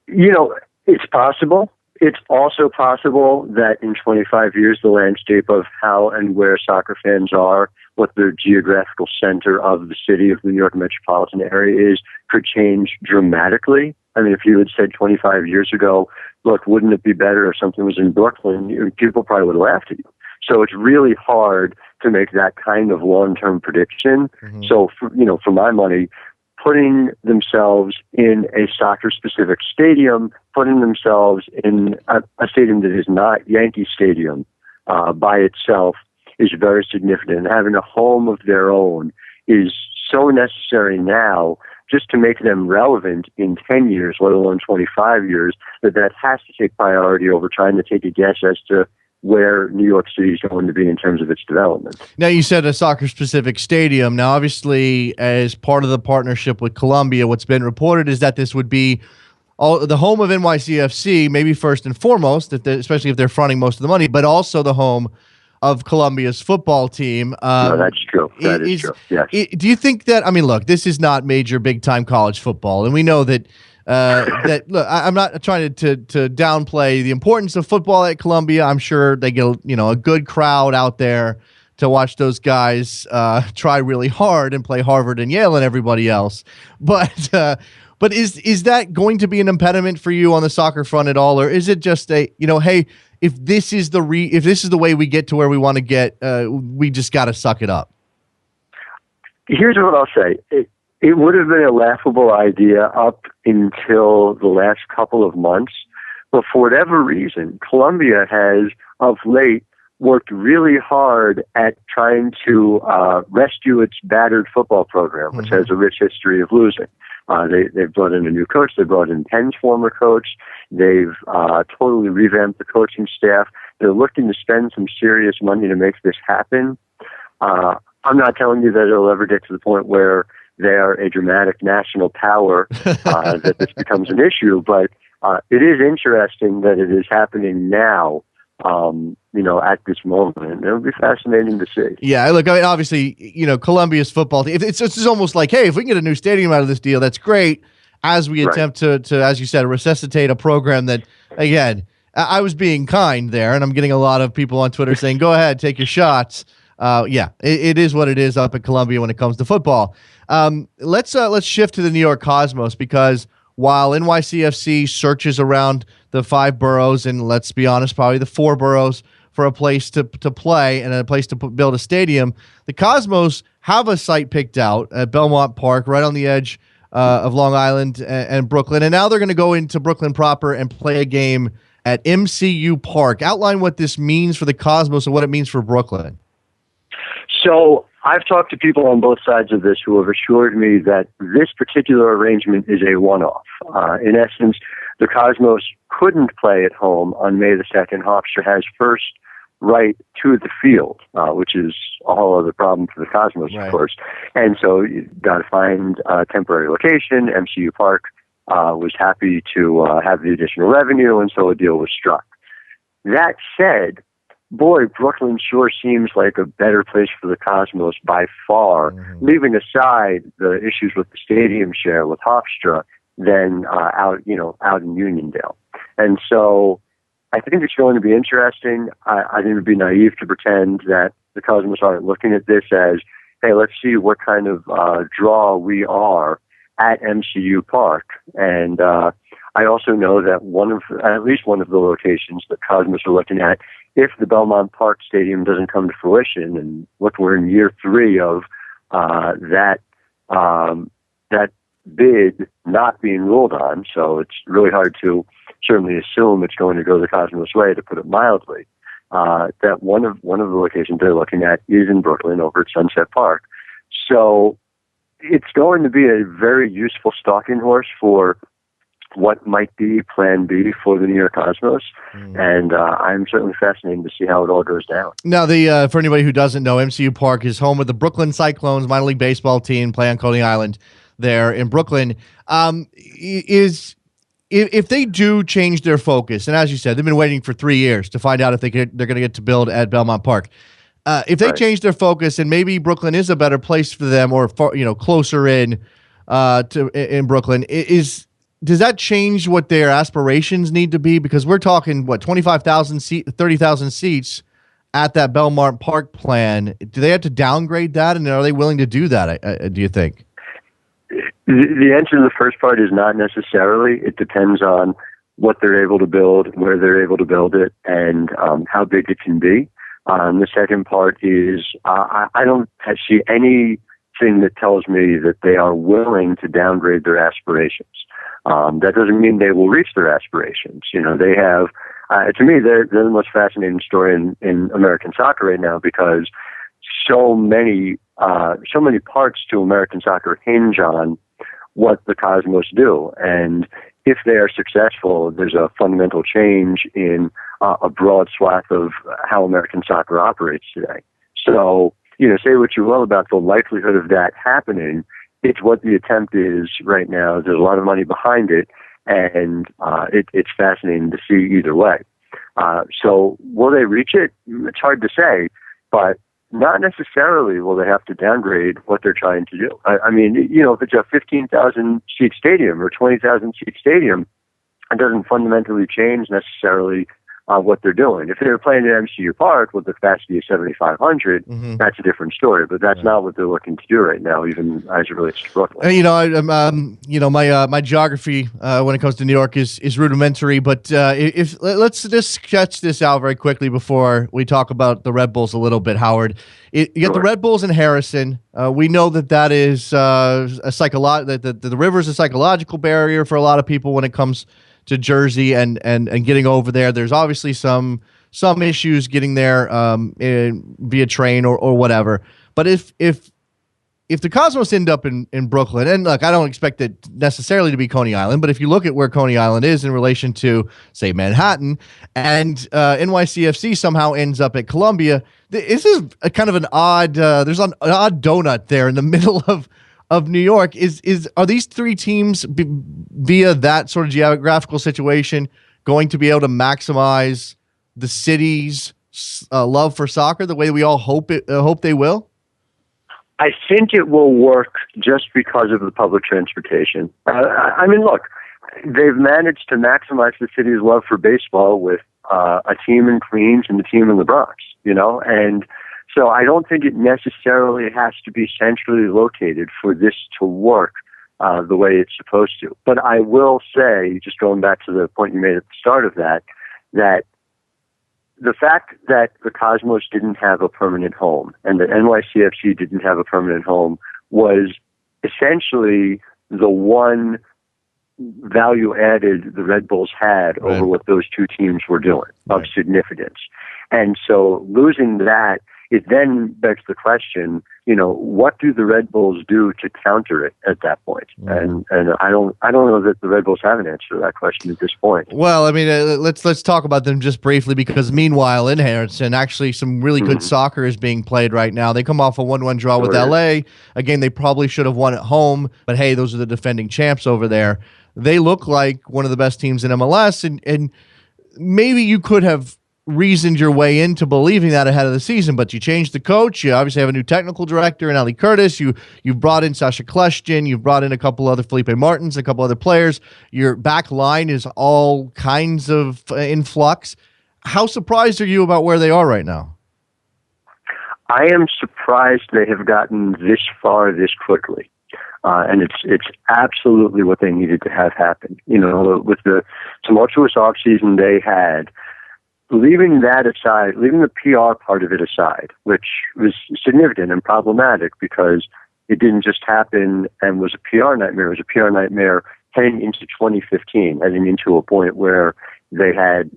[SPEAKER 5] It's possible. It's also possible that in 25 years, the landscape of how and where soccer fans are, what the geographical center of the city of the New York metropolitan area is, could change dramatically. I mean, if you had said 25 years ago, look, wouldn't it be better if something was in Brooklyn? People probably would have laughed at you. So it's really hard to make that kind of long-term prediction. Mm-hmm. So, for my money, putting themselves in a soccer-specific stadium, putting themselves in a stadium that is not Yankee Stadium by itself is very significant. And having a home of their own is so necessary now just to make them relevant in 10 years, let alone 25 years, that has to take priority over trying to take a guess as to where New York City is going to be in terms of its development.
[SPEAKER 1] Now, you said a soccer-specific stadium. Now, obviously, as part of the partnership with Columbia, what's been reported is that this would be the home of NYCFC, maybe first and foremost, especially if they're fronting most of the money, but also the home of Columbia's football team.
[SPEAKER 5] No, that's true. That is true. Yes.
[SPEAKER 1] Do you think that? I mean, look, this is not major, big-time college football, and we know that. Look, I'm not trying to downplay the importance of football at Columbia. I'm sure they get a good crowd out there to watch those guys try really hard and play Harvard and Yale and everybody else. But But is that going to be an impediment for you on the soccer front at all, or is it just a hey, if this is the way we get to where we want to get, we just got to suck it up?
[SPEAKER 5] Here's what I'll say. It would have been a laughable idea up until the last couple of months, but for whatever reason, Colombia has of late worked really hard at trying to rescue its battered football program, which has a rich history of losing. They've brought in a new coach. They brought in Penn's former coach. They've totally revamped the coaching staff. They're looking to spend some serious money to make this happen. I'm not telling you that it'll ever get to the point where they are a dramatic national power, that this becomes an issue, but it is interesting that it is happening now, at this moment. It'll be fascinating to see.
[SPEAKER 1] Yeah, look, I mean, obviously, Colombia's football team, it's almost like, hey, if we can get a new stadium out of this deal, that's great, as we attempt to, as you said, resuscitate a program that, again, I was being kind there, and I'm getting a lot of people on Twitter saying, go ahead, take your shots. It is what it is up at Columbia when it comes to football. Let's shift to the New York Cosmos, because while NYCFC searches around the 5 boroughs, and let's be honest, probably the 4 boroughs for a place to play and a place to build a stadium, the Cosmos have a site picked out at Belmont Park, right on the edge of Long Island and Brooklyn, and now they're going to go into Brooklyn proper and play a game at MCU Park. Outline what this means for the Cosmos and what it means for Brooklyn.
[SPEAKER 5] So I've talked to people on both sides of this who have assured me that this particular arrangement is a one-off. In essence, the Cosmos couldn't play at home on May the 2nd. Hofstra has first right to the field, which is a whole other problem for the Cosmos, of course. And so you've got to find a temporary location. MCU Park was happy to have the additional revenue, and so a deal was struck. That said, boy, Brooklyn sure seems like a better place for the Cosmos by far, leaving aside the issues with the stadium share with Hofstra, than out in Uniondale. And so I think it's going to be interesting. I think it would be naive to pretend that the Cosmos aren't looking at this as, hey, let's see what kind of draw we are at MCU Park. And I also know that at least one of the locations that Cosmos are looking at, if the Belmont Park Stadium doesn't come to fruition, and look, we're in year 3 of that bid not being ruled on, so it's really hard to certainly assume it's going to go the Cosmos way, to put it mildly. That one of the locations they're looking at is in Brooklyn over at Sunset Park. So it's going to be a very useful stalking horse for what might be Plan B for the New York Cosmos, and I'm certainly fascinated to see how it all goes down. Now,
[SPEAKER 1] for anybody who doesn't know, MCU Park is home of the Brooklyn Cyclones minor league baseball team, play on Coney Island there in Brooklyn. If they do change their focus, and as you said, they've been waiting for 3 years to find out if they're going to get to build at Belmont Park. If they change their focus, and maybe Brooklyn is a better place for them, or closer in Brooklyn, does that change what their aspirations need to be? Because we're talking 25,000 30,000 seats at that Belmont Park plan. Do they have to downgrade that, and are they willing to do that? Do you think?
[SPEAKER 5] The answer to the first part is not necessarily. It depends on what they're able to build, where they're able to build it, and how big it can be. The second part is I don't see anything that tells me that they are willing to downgrade their aspirations. That doesn't mean they will reach their aspirations. They have, to me, they're the most fascinating story in American soccer right now, because so many parts to American soccer hinge on what the Cosmos do. And if they are successful, there's a fundamental change in a broad swath of how American soccer operates today. So, say what you will about the likelihood of that happening. It's what the attempt is right now. There's a lot of money behind it, and it's fascinating to see either way. So will they reach it? It's hard to say, but not necessarily will they have to downgrade what they're trying to do. I mean, if it's a 15,000 seat stadium or 20,000 seat stadium, it doesn't fundamentally change necessarily what they're doing. If they were playing at MCU Park with the capacity of 7,500, that's a different story. But that's not what they're looking to do right now, even as it relates to Brooklyn.
[SPEAKER 1] My geography when it comes to New York is rudimentary. But if let's just sketch this out very quickly before we talk about the Red Bulls a little bit, Howard. You got the Red Bulls in Harrison. We know that is the river is a psychological barrier for a lot of people when it comes to Jersey and getting over there. There's obviously some issues getting there via train or whatever. But if the Cosmos end up in Brooklyn, and look, I don't expect it necessarily to be Coney Island, but if you look at where Coney Island is in relation to, say, Manhattan, and NYCFC somehow ends up at Columbia, this is a kind of an odd. There's an odd donut there in the middle of New York. Are these three teams via that sort of geographical situation going to be able to maximize the city's love for soccer the way we all hope they will?
[SPEAKER 5] I think it will work just because of the public transportation. I mean, look, they've managed to maximize the city's love for baseball with a team in Queens and a team in the Bronx, and so I don't think it necessarily has to be centrally located for this to work the way it's supposed to. But I will say, just going back to the point you made at the start of that the fact that the Cosmos didn't have a permanent home and that NYCFC didn't have a permanent home was essentially the one value added the Red Bulls had over what those two teams were doing of significance. And so losing that, it then begs the question, what do the Red Bulls do to counter it at that point? And I don't know that the Red Bulls have an answer to that question at this point.
[SPEAKER 1] Well, I mean, let's talk about them just briefly, because meanwhile in Harrison, actually some really good soccer is being played right now. They come off a 1-1 draw with LA. Again, they probably should have won at home, but hey, those are the defending champs over there. They look like one of the best teams in MLS, and maybe you could have reasoned your way into believing that ahead of the season, but you changed the coach. You obviously have a new technical director in Ali Curtis. You've brought in Sasha Kleshtin. You've brought in a couple other Felipe Martins, a couple other players. Your back line is all kinds of in flux. How surprised are you about where they are right now?
[SPEAKER 5] I am surprised they have gotten this far this quickly. And it's absolutely what they needed to have happen. With the tumultuous offseason they had, leaving that aside, leaving the PR part of it aside, which was significant and problematic because it didn't just happen and was a PR nightmare. It was a PR nightmare heading into 2015, heading into a point where they had,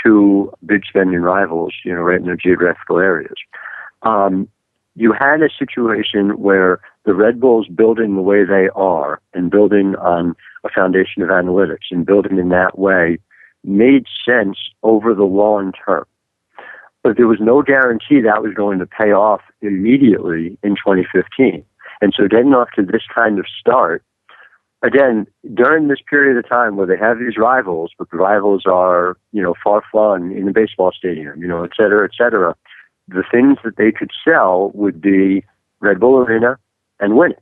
[SPEAKER 5] two big spending rivals, right in their geographical areas. You had a situation where the Red Bulls building the way they are and building on a foundation of analytics and building in that way made sense over the long term. But there was no guarantee that was going to pay off immediately in 2015. And so getting off to this kind of start, again, during this period of time where they have these rivals, but the rivals are, far-flung in the baseball stadium, et cetera, the things that they could sell would be Red Bull Arena and winning.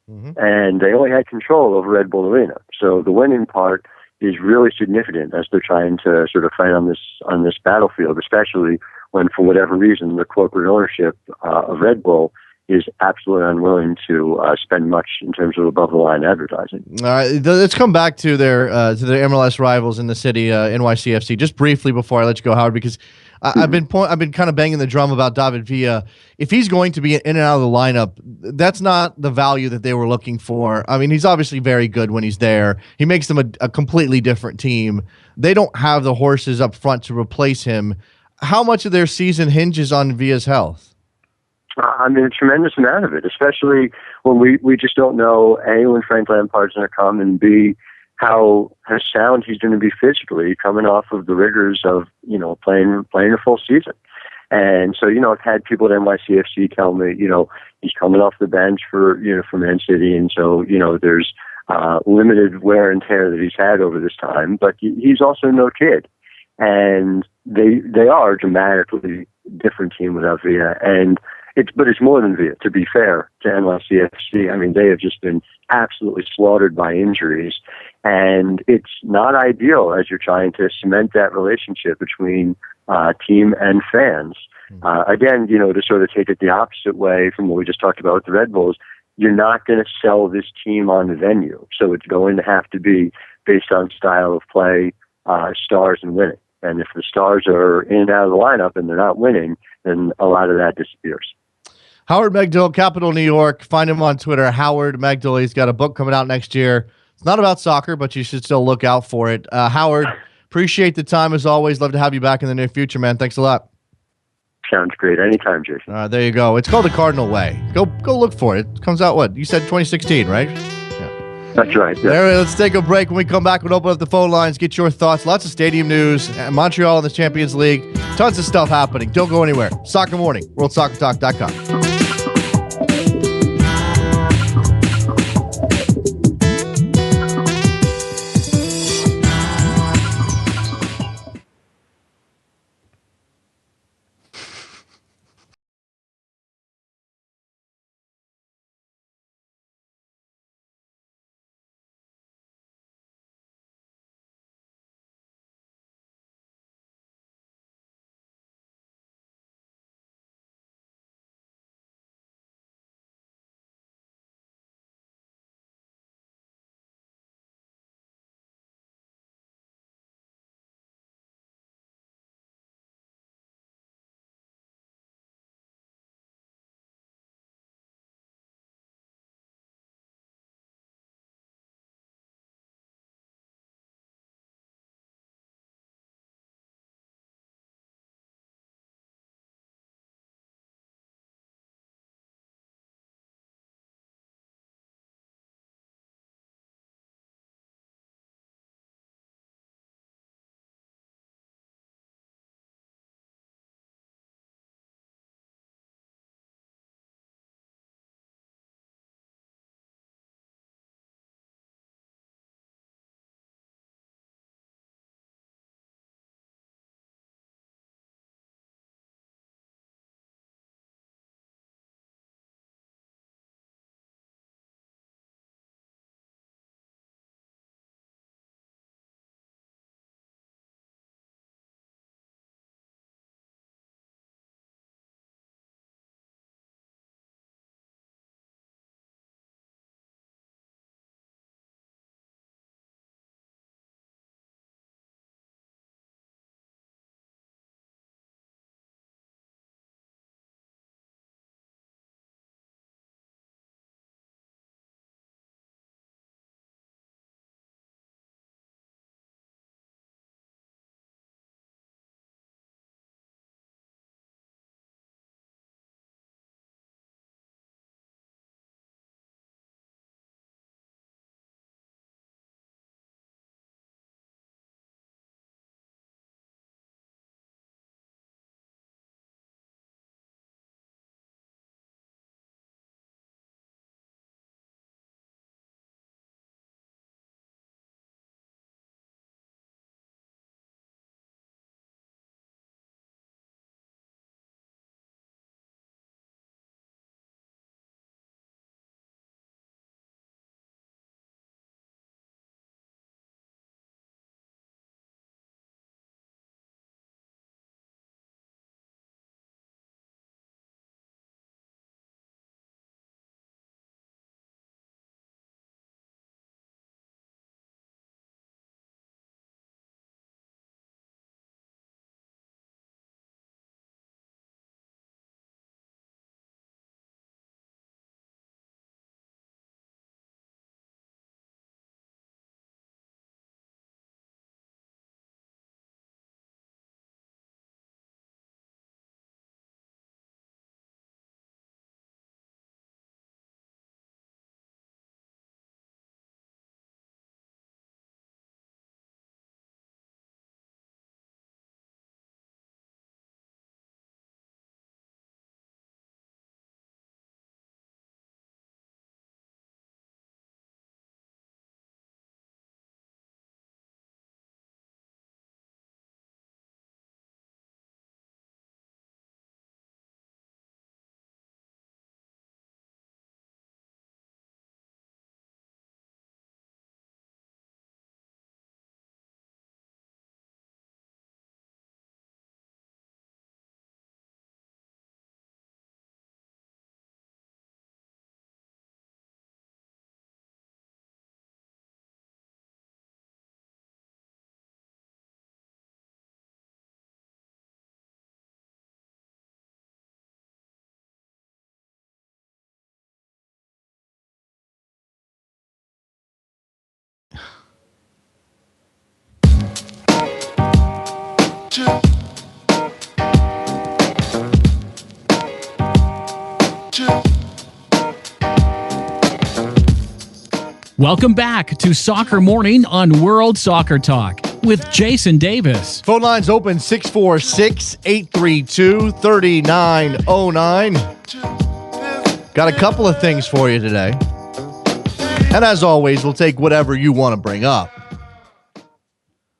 [SPEAKER 5] And they only had control over Red Bull Arena. So the winning part is really significant as they're trying to sort of fight on this battlefield, especially when, for whatever reason, the corporate ownership of Red Bull is absolutely unwilling to spend much in terms of above-the-line advertising. All
[SPEAKER 1] right, let's come back to their MLS rivals in the city, NYCFC, just briefly before I let you go, Howard, because I've been kind of banging the drum about David Villa. If he's going to be in and out of the lineup, that's not the value that they were looking for. I mean, he's obviously very good when he's there. He makes them a completely different team. They don't have the horses up front to replace him. How much of their season hinges on Villa's health?
[SPEAKER 5] I mean, a tremendous amount of it, especially when we just don't know, A, when Frank Lampard's going to come, and B, how sound he's going to be physically coming off of the rigors of, playing a full season. And so, I've had people at NYCFC tell me, he's coming off the bench for Man City. And so, there's limited wear and tear that he's had over this time, but he's also no kid. and they are a dramatically different team without Villa. And it's more than Villa, to be fair to NYCFC. I mean, they have just been absolutely slaughtered by injuries, and it's not ideal as you're trying to cement that relationship between team and fans. Again, to sort of take it the opposite way from what we just talked about with the Red Bulls, you're not going to sell this team on the venue. So it's going to have to be based on style of play, stars, and winning. And if the stars are in and out of the lineup and they're not winning, then a lot of that disappears.
[SPEAKER 1] Howard Megdal, Capital New York. Find him on Twitter, Howard Megdal. He's got a book coming out next year. It's not about soccer, but you should still look out for it. Howard, appreciate the time as always. Love to have you back in the near future, man. Thanks a lot.
[SPEAKER 5] Sounds great. Anytime, Jason.
[SPEAKER 1] There you go. It's called The Cardinal Way. Go look for it. It comes out, what? You said 2016, right?
[SPEAKER 5] That's right. Yeah.
[SPEAKER 1] All right, let's take a break. When we come back, we'll open up the phone lines, get your thoughts. Lots of stadium news. Montreal in the Champions League. Tons of stuff happening. Don't go anywhere. Soccer Morning, worldsoccertalk.com.
[SPEAKER 3] Welcome back to Soccer Morning on World Soccer Talk with Jason Davis.
[SPEAKER 1] Phone lines open 646-832-3909. Got a couple of things for you today. And as always, we'll take whatever you want to bring up.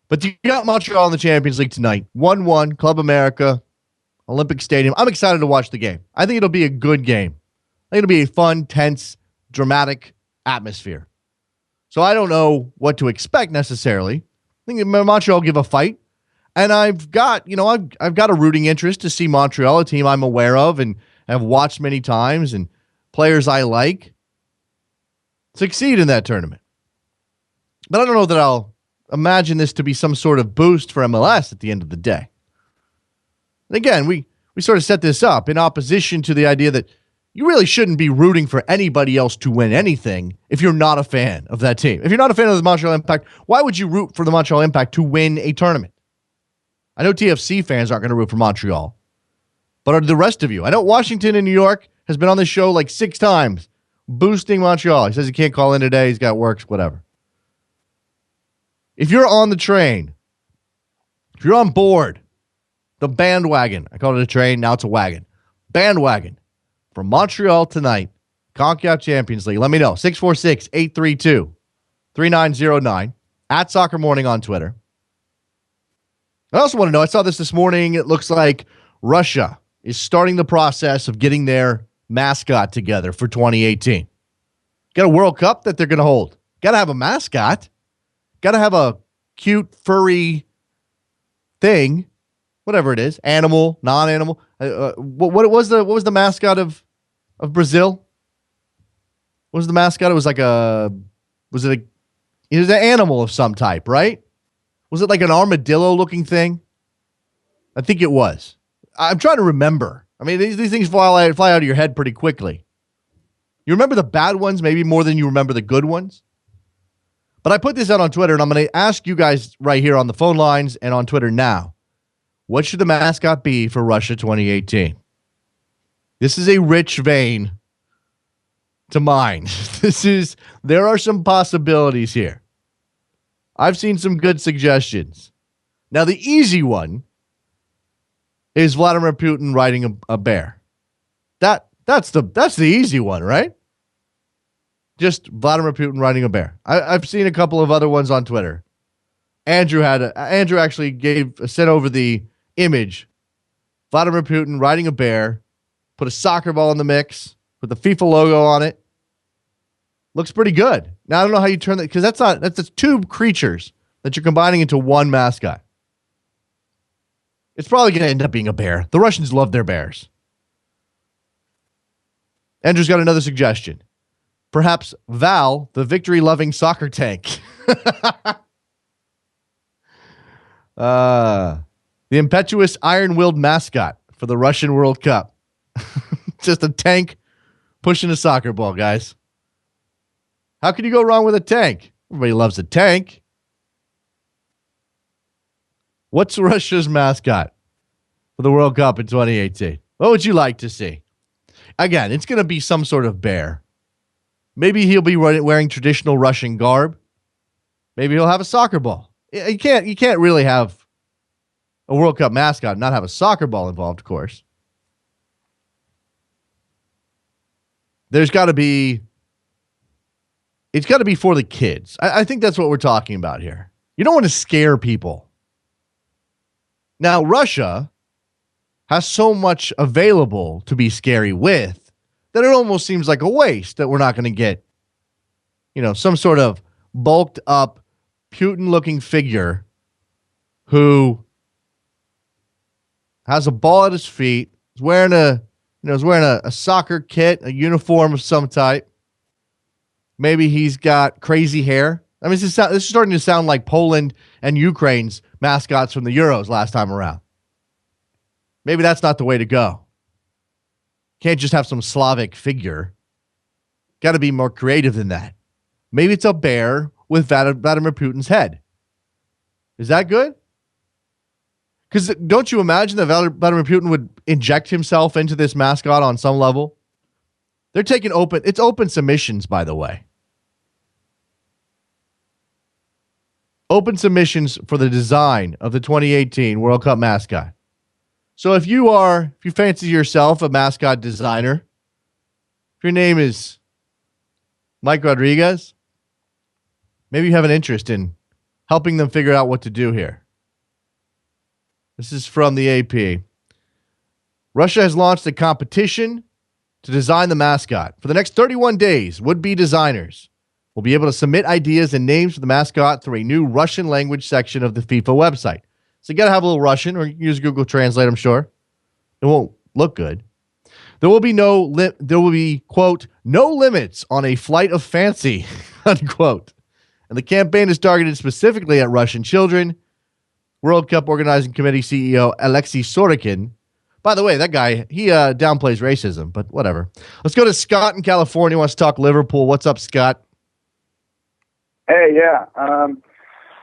[SPEAKER 1] But you got Montreal in the Champions League tonight. 1-1, Club America, Olympic Stadium. I'm excited to watch the game. I think it'll be a good game. I think it'll be a fun, tense, dramatic atmosphere. So I don't know what to expect necessarily. I think Montreal will give a fight. And I've got a rooting interest to see Montreal, a team I'm aware of and have watched many times, and players I like succeed in that tournament. But I don't know that I'll imagine this to be some sort of boost for MLS at the end of the day. And again, we sort of set this up in opposition to the idea that you really shouldn't be rooting for anybody else to win anything if you're not a fan of that team. If you're not a fan of the Montreal Impact, why would you root for the Montreal Impact to win a tournament? I know TFC fans aren't going to root for Montreal, but are the rest of you? I know Washington in New York has been on this show like 6 times, boosting Montreal. He says he can't call in today. He's got works, whatever. If you're on the train, if you're on board, the bandwagon, I called it a train, now it's a wagon. Bandwagon. From Montreal tonight, CONCACAF Champions League. Let me know. 646-832-3909. At Soccer Morning on Twitter. I also want to know, I saw this morning. It looks like Russia is starting the process of getting their mascot together for 2018. Got a World Cup that they're going to hold. Got to have a mascot. Got to have a cute, furry thing. Whatever it is. Animal, non-animal. What was the mascot of Brazil? What was the mascot? It was like it was an animal of some type, right? Was it like an armadillo looking thing? I think it was. I'm trying to remember. I mean, these things fly out of your head pretty quickly. You remember the bad ones maybe more than you remember the good ones. But I put this out on Twitter, and I'm going to ask you guys right here on the phone lines and on Twitter now. What should the mascot be for Russia 2018? This is a rich vein to mine. There are some possibilities here. I've seen some good suggestions. Now, the easy one is Vladimir Putin riding a bear. That's the easy one, right? Just Vladimir Putin riding a bear. I've seen a couple of other ones on Twitter. Andrew actually sent over the image. Vladimir Putin riding a bear, put a soccer ball in the mix, put the FIFA logo on it. Looks pretty good. Now I don't know how you turn that, because that's 2 creatures that you're combining into one mascot. It's probably going to end up being a bear. The Russians love their bears. Andrew's got another suggestion. Perhaps Val, the victory-loving soccer tank. The impetuous iron-willed mascot for the Russian World Cup. Just a tank pushing a soccer ball, guys. How can you go wrong with a tank? Everybody loves a tank. What's Russia's mascot for the World Cup in 2018? What would you like to see? Again, it's going to be some sort of bear. Maybe he'll be wearing traditional Russian garb. Maybe he'll have a soccer ball. You can't really have a World Cup mascot and not have a soccer ball involved, of course. It's got to be for the kids. I think that's what we're talking about here. You don't want to scare people. Now, Russia has so much available to be scary with that it almost seems like a waste that we're not going to get, some sort of bulked up Putin-looking figure who has a ball at his feet, is wearing a soccer kit, a uniform of some type. Maybe he's got crazy hair. I mean, this is starting to sound like Poland and Ukraine's mascots from the Euros last time around. Maybe that's not the way to go. Can't just have some Slavic figure. Got to be more creative than that. Maybe it's a bear with Vladimir Putin's head. Is that good? Because don't you imagine that Vladimir Putin would inject himself into this mascot on some level? They're taking it's open submissions, by the way. Open submissions for the design of the 2018 World Cup mascot. So if you fancy yourself a mascot designer, if your name is Mike Rodriguez, maybe you have an interest in helping them figure out what to do here. This is from the AP. Russia has launched a competition to design the mascot. For the next 31 days, would-be designers will be able to submit ideas and names for the mascot through a new Russian language section of the FIFA website. So you got to have a little Russian, or you can use Google Translate, I'm sure. It won't look good. There will be, quote, no limits on a flight of fancy, unquote. And the campaign is targeted specifically at Russian children. World Cup Organizing Committee CEO Alexei Sorokin. By the way, that guy, he downplays racism, but whatever. Let's go to Scott in California. He wants to talk Liverpool. What's up, Scott?
[SPEAKER 6] Hey, yeah.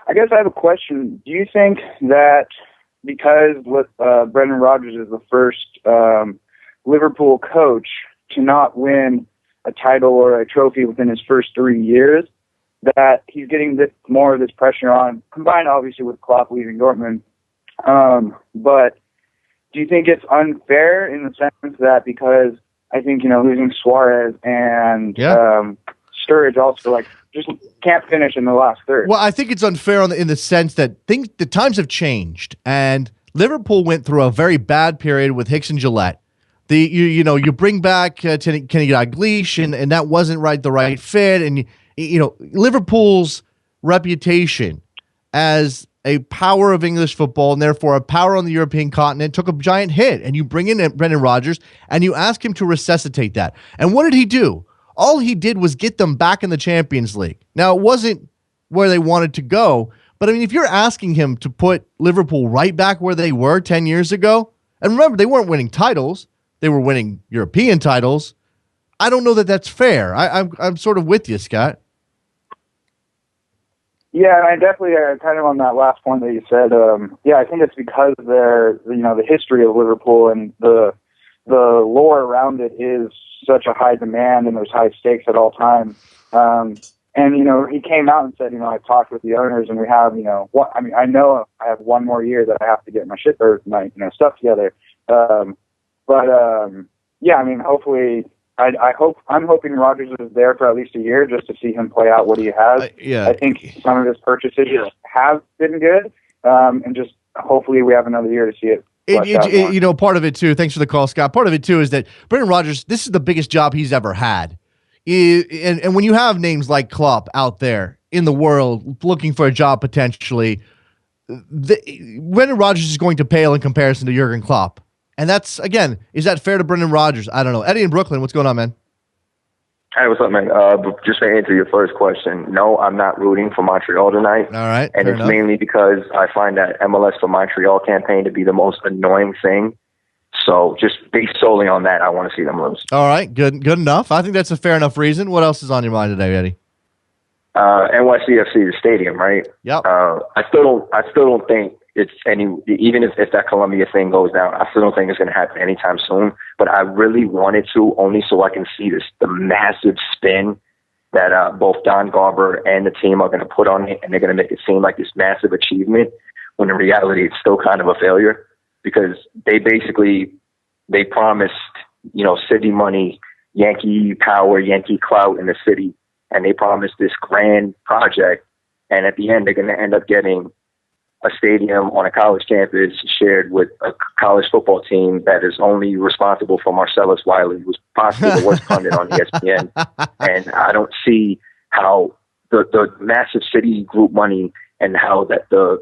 [SPEAKER 6] I guess I have a question. Do you think that because Brendan Rodgers is the first Liverpool coach to not win a title or a trophy within his first 3 years, that he's getting more of this pressure on, combined obviously with Klopp leaving Dortmund? But do you think it's unfair in the sense that because I think, losing Suarez and Sturridge also just can't finish in the last third?
[SPEAKER 1] Well, I think it's unfair in the sense that the times have changed, and Liverpool went through a very bad period with Hicks and Gillette. You bring back Kenny Dalglish, and that wasn't the right fit, and Liverpool's reputation as a power of English football and therefore a power on the European continent took a giant hit. And you bring in Brendan Rodgers and you ask him to resuscitate that. And what did he do? All he did was get them back in the Champions League. Now, it wasn't where they wanted to go, but I mean, if you're asking him to put Liverpool right back where they were 10 years ago, and remember, they weren't winning titles, they were winning European titles. I don't know that that's fair. I'm sort of with you, Scott.
[SPEAKER 6] Yeah, and I definitely kind of on that last point that you said. I think it's because the history of Liverpool and the lore around it is such a high demand and there's high stakes at all times. And he came out and said, I've talked with the owners and we have, I know I have one more year that I have to get my my stuff together. Hopefully. I'm hoping Rodgers is there for at least a year just to see him play out what he has. I think some of his purchases have been good, and just hopefully we have another year to see it.
[SPEAKER 1] Part of it too. Thanks for the call, Scott. Part of it too is that Brendan Rodgers, this is the biggest job he's ever had, and when you have names like Klopp out there in the world looking for a job potentially, Brendan Rodgers is going to pale in comparison to Jurgen Klopp. And that's, again, is that fair to Brendan Rodgers? I don't know. Eddie in Brooklyn, what's going on, man?
[SPEAKER 7] Hey, what's up, man? Just to answer your first question, no, I'm not rooting for Montreal tonight.
[SPEAKER 1] All right.
[SPEAKER 7] And it's mainly because I find that MLS for Montreal campaign to be the most annoying thing. So just based solely on that, I want to see them lose.
[SPEAKER 1] All right. Good enough. I think that's a fair enough reason. What else is on your mind today, Eddie?
[SPEAKER 7] NYCFC, the stadium, right?
[SPEAKER 1] Yep.
[SPEAKER 7] I still don't think it's even if that Columbia thing goes down, I still don't think it's going to happen anytime soon. But I really wanted to, only so I can see the massive spin that both Don Garber and the team are going to put on it, and they're going to make it seem like this massive achievement, when in reality it's still kind of a failure, because they promised, city money, Yankee power, Yankee clout in the city, and they promised this grand project, and at the end they're going to end up getting a stadium on a college campus shared with a college football team that is only responsible for Marcellus Wiley, who's possibly the worst pundit on ESPN. And I don't see how the massive city group money and how that the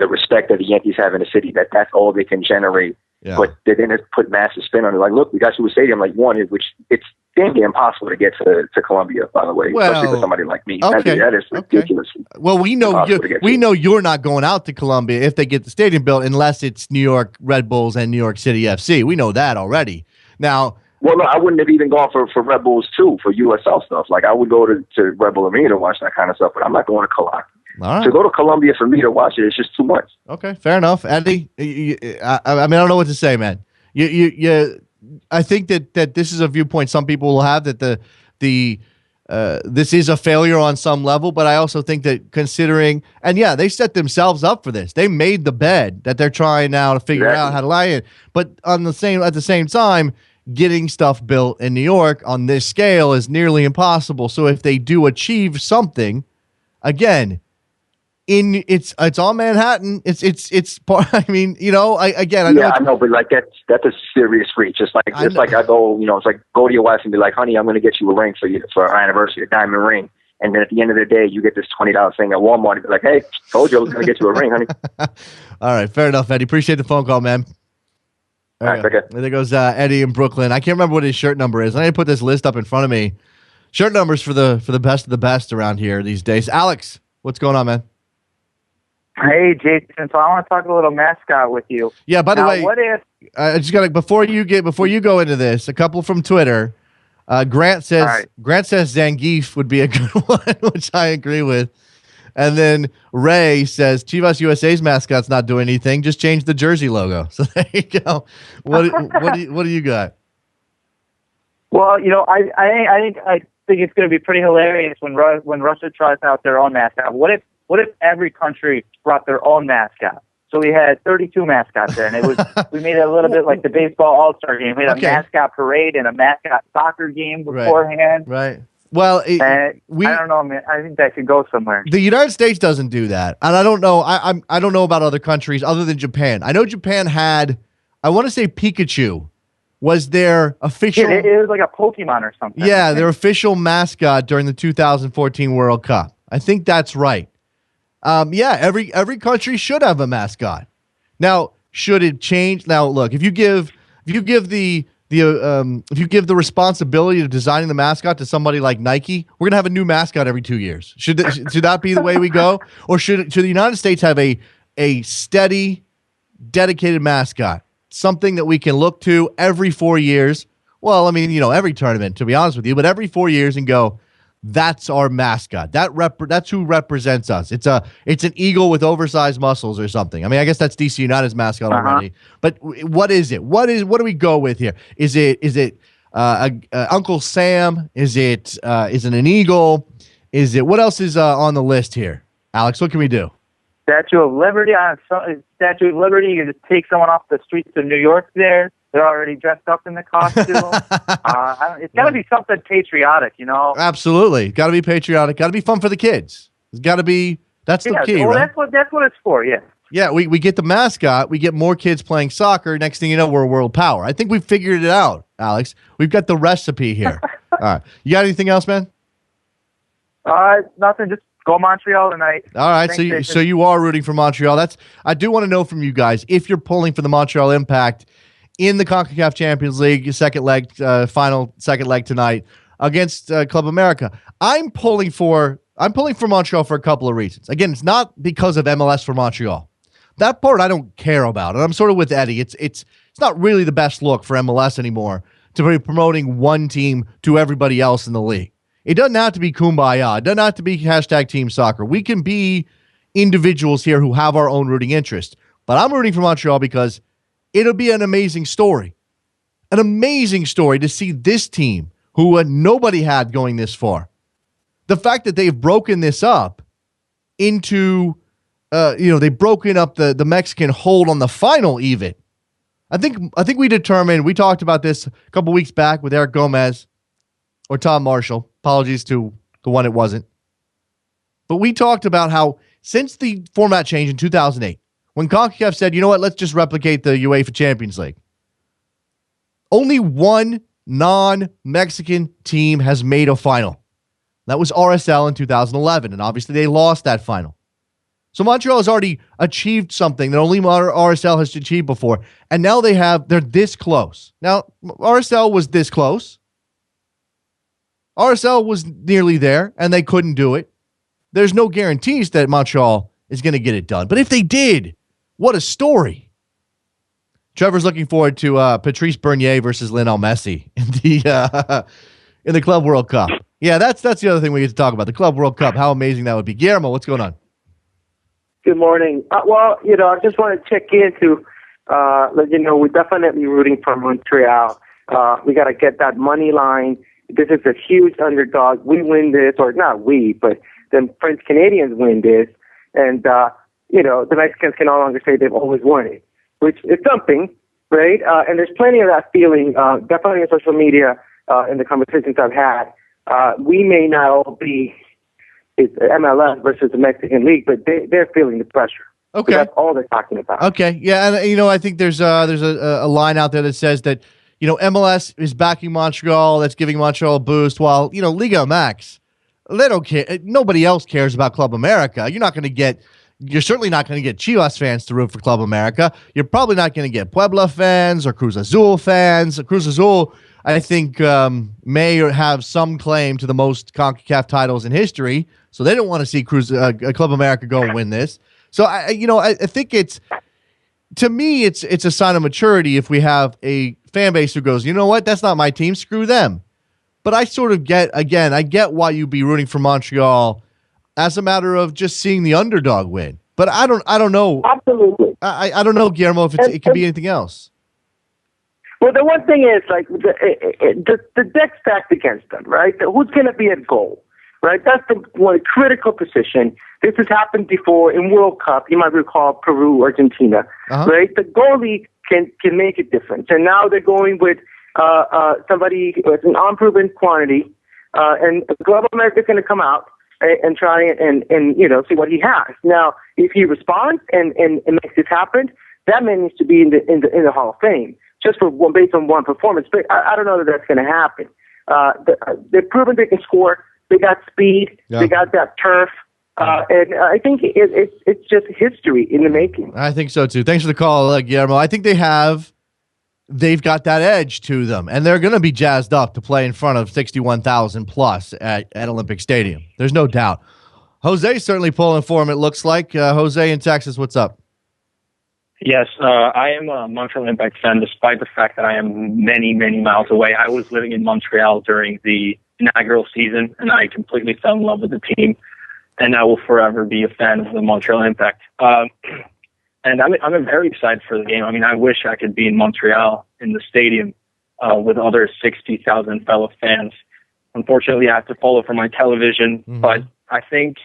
[SPEAKER 7] respect that the Yankees have in the city, that's all they can generate. Yeah. But they're going to put massive spin on it. Like, look, we got you a stadium like one, which it's damn near impossible to get to Columbia, by the way, especially for somebody like me.
[SPEAKER 1] Okay.
[SPEAKER 7] That is ridiculous.
[SPEAKER 1] Well, we know you're not going out to Columbia if they get the stadium built, unless it's New York Red Bulls and New York City FC. We know that already. Now,
[SPEAKER 7] well, no, I wouldn't have even gone for Red Bulls too, for USL stuff. Like, I would go to Red Bull Arena to watch that kind of stuff, but I'm not going to Columbia.
[SPEAKER 1] All right.
[SPEAKER 7] To go to Colombia for me to watch it, it's just too much.
[SPEAKER 1] Okay, fair enough. Eddie, I mean, I don't know what to say, man. I think that this is a viewpoint some people will have, that this is a failure on some level, but I also think that considering, and yeah, they set themselves up for this. They made the bed that they're trying now to figure out how to lie in. But at the same time, getting stuff built in New York on this scale is nearly impossible. So if they do achieve something, again, it's on Manhattan. It's part. I mean, I know.
[SPEAKER 7] I know, but like that's a serious reach. It's like I go, it's like go to your wife and be like, honey, I'm going to get you a ring for our anniversary, a diamond ring. And then at the end of the day, you get this $20 thing at Walmart and be like, hey, told you I was going to get you a ring, honey.
[SPEAKER 1] All right, fair enough, Eddie. Appreciate the phone call, man.
[SPEAKER 7] All right, okay.
[SPEAKER 1] There goes Eddie in Brooklyn. I can't remember what his shirt number is. I need to put this list up in front of me. Shirt numbers for the best of the best around here these days. Alex, what's going on, man?
[SPEAKER 8] Hey, Jason. So I want to talk a little mascot with you.
[SPEAKER 1] Yeah. By the way,
[SPEAKER 8] what if
[SPEAKER 1] I just got before you go into this, a couple from Twitter. Grant says Zangief would be a good one, which I agree with. And then Ray says Chivas USA's mascot's not doing anything. Just change the jersey logo. So there you go. What do you got?
[SPEAKER 8] Well, I think it's going to be pretty hilarious when Russia tries out their own mascot. What if every country brought their own mascot? So we had 32 mascots there, and we made it a little bit like the baseball all-star game. We had a mascot parade and a mascot soccer game beforehand.
[SPEAKER 1] Right. Well,
[SPEAKER 8] I don't know, man. I think that could go somewhere.
[SPEAKER 1] The United States doesn't do that, and I don't know. I don't know about other countries other than Japan. I know Japan had, I want to say Pikachu was their official.
[SPEAKER 8] It was like a Pokemon or something.
[SPEAKER 1] Yeah, their official mascot during the 2014 World Cup. I think that's right. Every country should have a mascot. Now, should it change? Now, look, if you give the responsibility of designing the mascot to somebody like Nike, we're gonna have a new mascot every 2 years. Should that be the way we go, or should the United States have a steady, dedicated mascot, something that we can look to every 4 years? Well, I mean, every tournament, to be honest with you, but every 4 years and go, that's our mascot. That's who represents us. It's an eagle with oversized muscles or something. I mean, I guess that's DC United's mascot already. But what is it? What do we go with here? Is it Uncle Sam? Is it an eagle? Is it what else is on the list here? Alex, what can we do?
[SPEAKER 8] Statue of Liberty. Statue of Liberty. You can just take someone off the streets of New York there. They're already dressed up in the costume. It's got to be something patriotic,
[SPEAKER 1] Absolutely. Got to be patriotic. Got to be fun for the kids. It's got to be, that's the key, right?
[SPEAKER 8] That's what it's for, yeah.
[SPEAKER 1] Yeah, we get the mascot. We get more kids playing soccer. Next thing you know, we're a world power. I think we've figured it out, Alex. We've got the recipe here. All right. You got anything else, man?
[SPEAKER 8] Nothing. Just go Montreal tonight.
[SPEAKER 1] All right. Thanks, so you are rooting for Montreal. I do want to know from you guys, if you're pulling for the Montreal Impact in the CONCACAF Champions League, second leg tonight against Club America. I'm pulling for Montreal for a couple of reasons. Again, it's not because of MLS for Montreal. That part I don't care about, and I'm sort of with Eddie. It's not really the best look for MLS anymore to be promoting one team to everybody else in the league. It doesn't have to be kumbaya. It doesn't have to be hashtag team soccer. We can be individuals here who have our own rooting interest. But I'm rooting for Montreal because it'll be an amazing story to see this team who nobody had going this far. The fact that they've broken this up into, they've broken up the Mexican hold on the final even. I think we talked about this a couple weeks back with Eric Gomez or Tom Marshall. Apologies to the one it wasn't. But we talked about how since the format change in 2008, when CONCACAF said, you know what, let's just replicate the UEFA Champions League, only one non-Mexican team has made a final. That was RSL in 2011, and obviously they lost that final. So Montreal has already achieved something that only RSL has achieved before, and now they're this close. Now, RSL was this close. RSL was nearly there, and they couldn't do it. There's no guarantees that Montreal is going to get it done. But if they did, what a story. Trevor's looking forward to Patrice Bernier versus Lionel Messi in the Club World Cup. Yeah, that's the other thing we get to talk about, the Club World Cup, how amazing that would be. Guillermo, what's going on?
[SPEAKER 9] Good morning. Well, I just want to check in to let you know we're definitely rooting for Montreal. We got to get that money line. This is a huge underdog. We win this, or not we, but the French Canadians win this, and the Mexicans can no longer say they've always won it, which is something, right? And there's plenty of that feeling, definitely on social media, in the conversations I've had. We may not all be it's MLS versus the Mexican League, but they're feeling the pressure.
[SPEAKER 1] Okay,
[SPEAKER 9] so that's all they're talking about.
[SPEAKER 1] Okay, yeah, and I think there's a line out there that says that MLS is backing Montreal, that's giving Montreal a boost, while Liga MX, they don't care. Nobody else cares about Club America. You're certainly not going to get Chivas fans to root for Club America. You're probably not going to get Puebla fans or Cruz Azul fans. Cruz Azul, I think, may have some claim to the most CONCACAF titles in history, so they don't want to see Club America go and win this. So I think to me it's a sign of maturity if we have a fan base who goes, you know what, that's not my team, screw them. But I sort of get why you'd be rooting for Montreal as a matter of just seeing the underdog win. But I don't know.
[SPEAKER 9] Absolutely.
[SPEAKER 1] I don't know, Guillermo, if it can be anything else.
[SPEAKER 9] Well, the one thing is, like, the deck's stacked against them, right? Who's going to be at goal, right? That's the one critical position. This has happened before in World Cup. You might recall Peru, Argentina, right? The goalie can make a difference. And now they're going with somebody with an unproven quantity, and Club America is going to come out and try and see what he has. Now, if he responds and makes this happen, that man needs to be in the Hall of Fame. Just based on one performance, but I don't know that that's going to happen. They've proven they can score. They got speed. Yeah. They got that turf, and I think it's just history in the making.
[SPEAKER 1] I think so too. Thanks for the call, Guillermo. I think they've got that edge to them, and they're going to be jazzed up to play in front of 61,000 plus at Olympic Stadium. There's no doubt. Jose's certainly pulling for him. It looks like Jose in Texas. What's up?
[SPEAKER 10] Yes, I am a Montreal Impact fan, despite the fact that I am many, many miles away. I was living in Montreal during the inaugural season, and I completely fell in love with the team, and I will forever be a fan of the Montreal Impact. And I'm very excited for the game. I mean, I wish I could be in Montreal in the stadium with other 60,000 fellow fans. Unfortunately, I have to follow from my television, but I think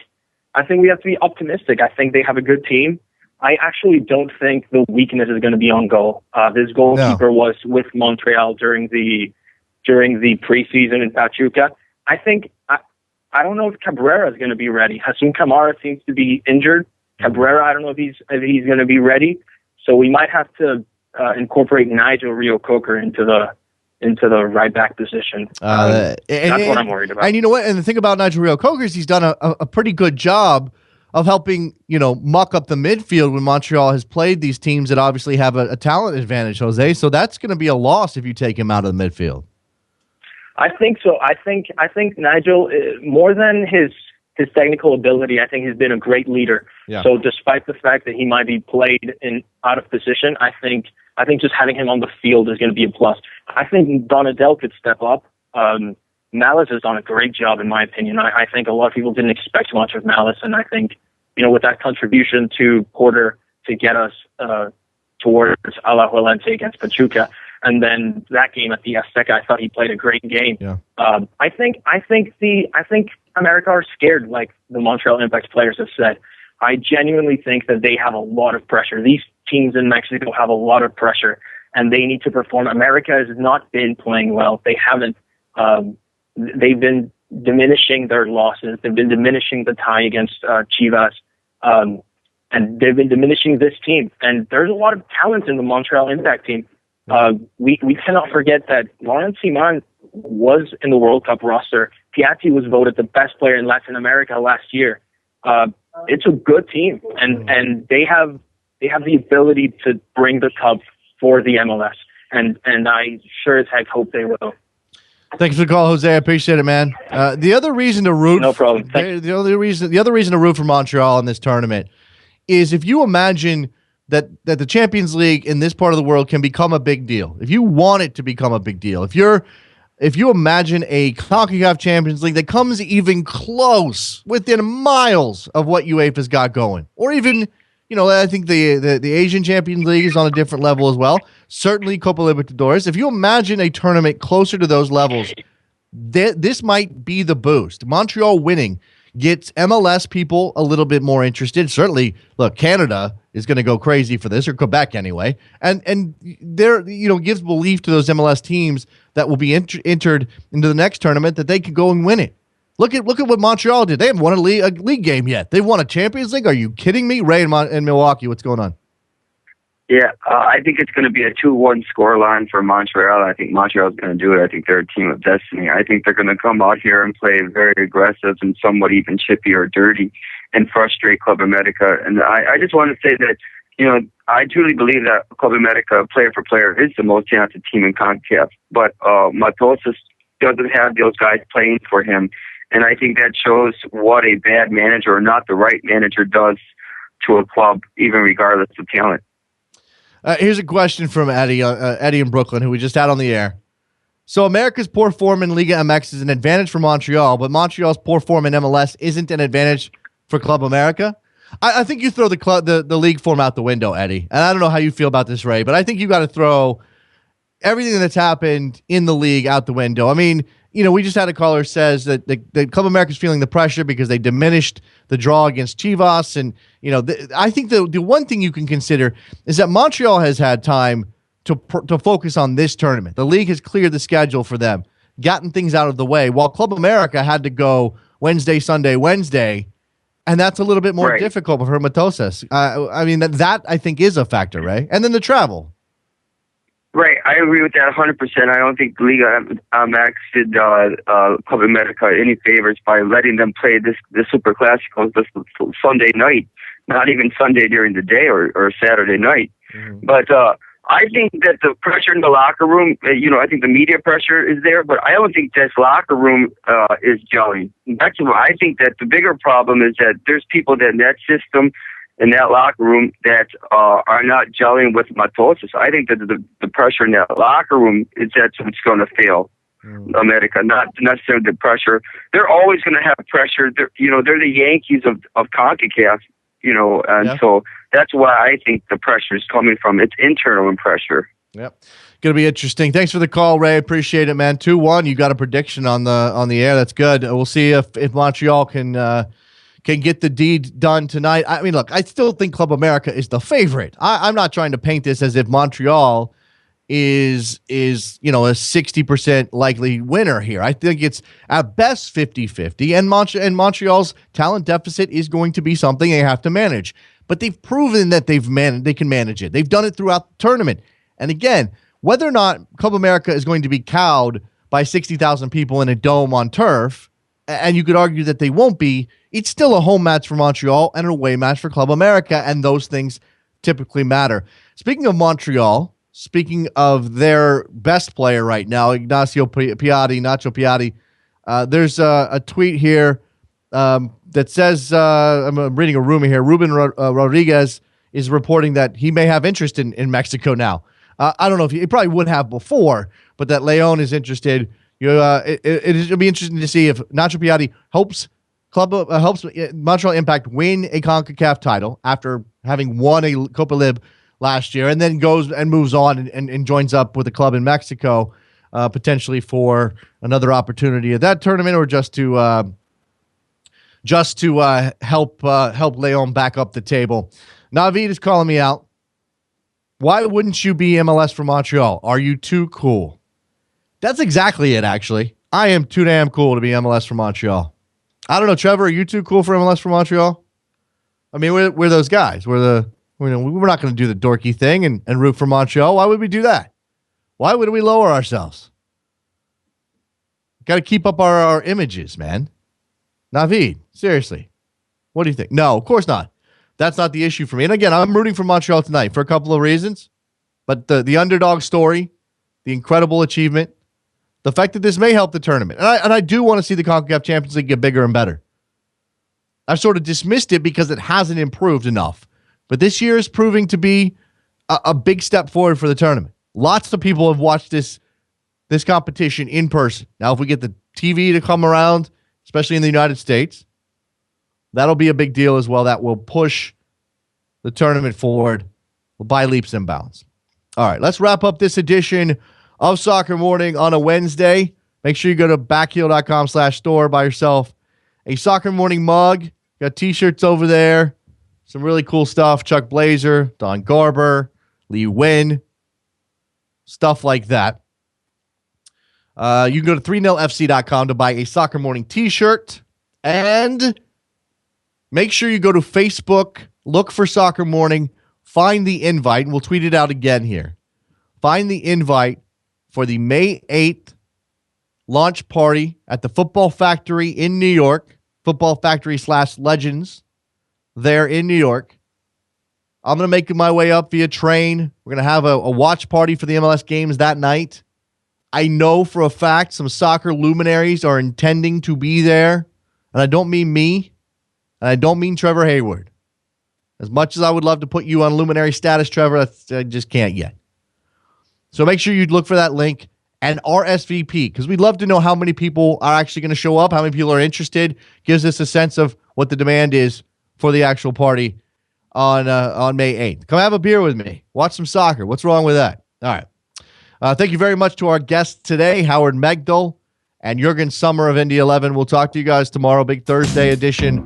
[SPEAKER 10] we have to be optimistic. I think they have a good team. I actually don't think the weakness is going to be on goal. This goalkeeper was with Montreal during the preseason in Pachuca. I don't know if Cabrera is going to be ready. Hassan Kamara seems to be injured. Cabrera, I don't know if he's going to be ready. So we might have to incorporate Nigel Reo-Coker into the right back position. That's what I'm worried about.
[SPEAKER 1] And you know what? And the thing about Nigel Reo-Coker is he's done a pretty good job of helping, muck up the midfield when Montreal has played these teams that obviously have a talent advantage, Jose. So that's going to be a loss if you take him out of the midfield.
[SPEAKER 10] I think so. I think Nigel, more than his technical ability, I think he's been a great leader. Yeah. So despite the fact that he might be played out of position, I think just having him on the field is going to be a plus. I think Donadel could step up. Malice has done a great job, in my opinion. I think a lot of people didn't expect much of Malice, and I think, with that contribution to Porter to get us towards Alajuelense against Pachuca, and then that game at the Azteca, I thought he played a great game. Yeah. I think America are scared, like the Montreal Impact players have said. I genuinely think that they have a lot of pressure. These teams in Mexico have a lot of pressure, and they need to perform. America has not been playing well. They haven't. They've been diminishing their losses. They've been diminishing the tie against Chivas, and they've been diminishing this team. And there's a lot of talent in the Montreal Impact team. We cannot forget that Laurent Simon was in the World Cup roster. Piatti was voted the best player in Latin America last year. It's a good team, and they have the ability to bring the cup for the MLS. And I sure as heck hope they will.
[SPEAKER 1] Thanks for the call, Jose. I appreciate it, man. The other reason to root,
[SPEAKER 10] no problem.
[SPEAKER 1] The other reason to root for Montreal in this tournament is if you imagine that the Champions League in this part of the world can become a big deal. If you want it to become a big deal, if you're if you imagine a CONCACAF Champions League that comes even close, within miles of what UEFA's got going, or even, I think the Asian Champions League is on a different level as well. Certainly Copa Libertadores. If you imagine a tournament closer to those levels, this might be the boost. Montreal winning gets MLS people a little bit more interested. Certainly, look, Canada is going to go crazy for this, or Quebec anyway. And there, gives belief to those MLS teams that will be entered into the next tournament that they could go and win it. Look at what Montreal did. They haven't won a league game yet. They've won a Champions League. Are you kidding me? Ray in Milwaukee, what's going on?
[SPEAKER 11] Yeah, I think it's going to be a 2-1 scoreline for Montreal. I think Montreal's going to do it. I think they're a team of destiny. I think they're going to come out here and play very aggressive and somewhat even chippy or dirty and frustrate Club America. And I just want to say that, I truly believe that Club America, player for player, is the most talented team in CONCACAF. But Matosas doesn't have those guys playing for him. And I think that shows what a bad manager or not the right manager does to a club, even regardless of talent.
[SPEAKER 1] Here's a question from Eddie in Brooklyn, who we just had on the air. So America's poor form in Liga MX is an advantage for Montreal, but Montreal's poor form in MLS isn't an advantage for Club America? I think you throw the league form out the window, Eddie. And I don't know how you feel about this, Ray, but I think you got to throw everything that's happened in the league out the window. I mean, we just had a caller says that the Club America's feeling the pressure because they diminished the draw against Chivas. And, I think the one thing you can consider is that Montreal has had time to focus on this tournament. The league has cleared the schedule for them, gotten things out of the way, while Club America had to go Wednesday, Sunday, Wednesday. And that's a little bit more difficult for Matosas. I mean, that I think is a factor, right? And then the travel.
[SPEAKER 11] Right, I agree with that 100%. I don't think Liga MX did Club America any favors by letting them play the Super Clásicos this Sunday night, not even Sunday during the day or Saturday night. Mm-hmm. But I think that the pressure in the locker room, I think the media pressure is there, but I don't think this locker room is gelling. I think that the bigger problem is that there's people in that system, in that locker room, that are not gelling with Matosas. I think that the pressure in that locker room is that's what's going to fail America, not necessarily the pressure. They're always going to have pressure. They're the Yankees of CONCACAF, so that's why I think the pressure is coming from. It's internal pressure.
[SPEAKER 1] Yep. Going to be interesting. Thanks for the call, Ray. Appreciate it, man. 2-1. You got a prediction on the air. That's good. We'll see if Montreal can get the deed done tonight. I mean, look, I still think Club America is the favorite. I'm not trying to paint this as if Montreal is a 60% likely winner here. I think it's at best 50-50, and Montreal's talent deficit is going to be something they have to manage. But they've proven that they can manage it. They've done it throughout the tournament. And again, whether or not Club America is going to be cowed by 60,000 people in a dome on turf, and you could argue that they won't be, it's still a home match for Montreal and an away match for Club America, and those things typically matter. Speaking of Montreal, speaking of their best player right now, Nacho Piatti, there's a tweet here that says, I'm reading a rumor here, Ruben Rodriguez is reporting that he may have interest in Mexico now. I don't know if he probably would have before, but that Leon is interested. It'll be interesting to see if Nacho Piatti helps Montreal Impact win a CONCACAF title after having won a Copa Lib last year, and then goes and moves on and joins up with a club in Mexico, potentially for another opportunity at that tournament, or just to help Leon back up the table. Navid is calling me out. Why wouldn't you be MLS for Montreal? Are you too cool? That's exactly it, actually. I am too damn cool to be MLS for Montreal. I don't know, Trevor, are you too cool for MLS for Montreal? I mean, we're those guys. We're not going to do the dorky thing and root for Montreal. Why would we do that? Why would we lower ourselves? Got to keep up our images, man. Navid, seriously. What do you think? No, of course not. That's not the issue for me. And again, I'm rooting for Montreal tonight for a couple of reasons. But the underdog story, the incredible achievement, the fact that this may help the tournament. And I do want to see the CONCACAF Champions League get bigger and better. I've sort of dismissed it because it hasn't improved enough. But this year is proving to be a big step forward for the tournament. Lots of people have watched this this competition in person. Now, if we get the TV to come around, especially in the United States, that'll be a big deal as well. That will push the tournament forward by leaps and bounds. All right, let's wrap up this edition of Soccer Morning on a Wednesday. Make sure you go to backheel.com/store, buy yourself a Soccer Morning mug. Got t-shirts over there. Some really cool stuff. Chuck Blazer, Don Garber, Lee Wynn, stuff like that. You can go to 30fc.com to buy a Soccer Morning t-shirt. And make sure you go to Facebook, look for Soccer Morning, find the invite, and we'll tweet it out again here. Find the invite for the May 8th launch party at the Football Factory in New York. Football Factory /Legends there in New York. I'm going to make my way up via train. We're going to have a watch party for the MLS games that night. I know for a fact some soccer luminaries are intending to be there. And I don't mean me. And I don't mean Trevor Hayward. As much as I would love to put you on luminary status, Trevor, I just can't yet. So make sure you look for that link and RSVP, because we'd love to know how many people are actually going to show up, how many people are interested. Gives us a sense of what the demand is for the actual party on May 8th. Come have a beer with me. Watch some soccer. What's wrong with that? All right. Thank you very much to our guests today, Howard Megdal and Jurgen Sommer of Indy 11. We'll talk to you guys tomorrow. Big Thursday edition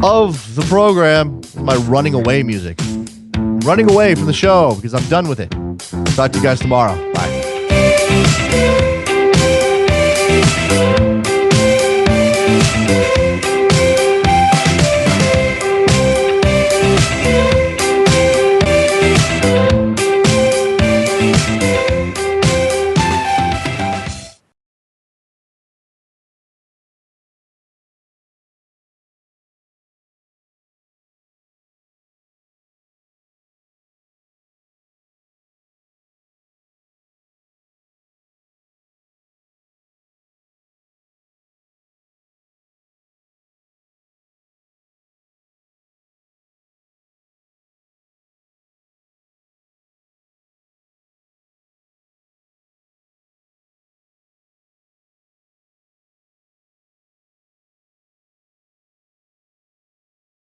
[SPEAKER 1] of the program. My running away music. Running away from the show because I'm done with it. Talk to you guys tomorrow. Bye.
[SPEAKER 2] Thank you.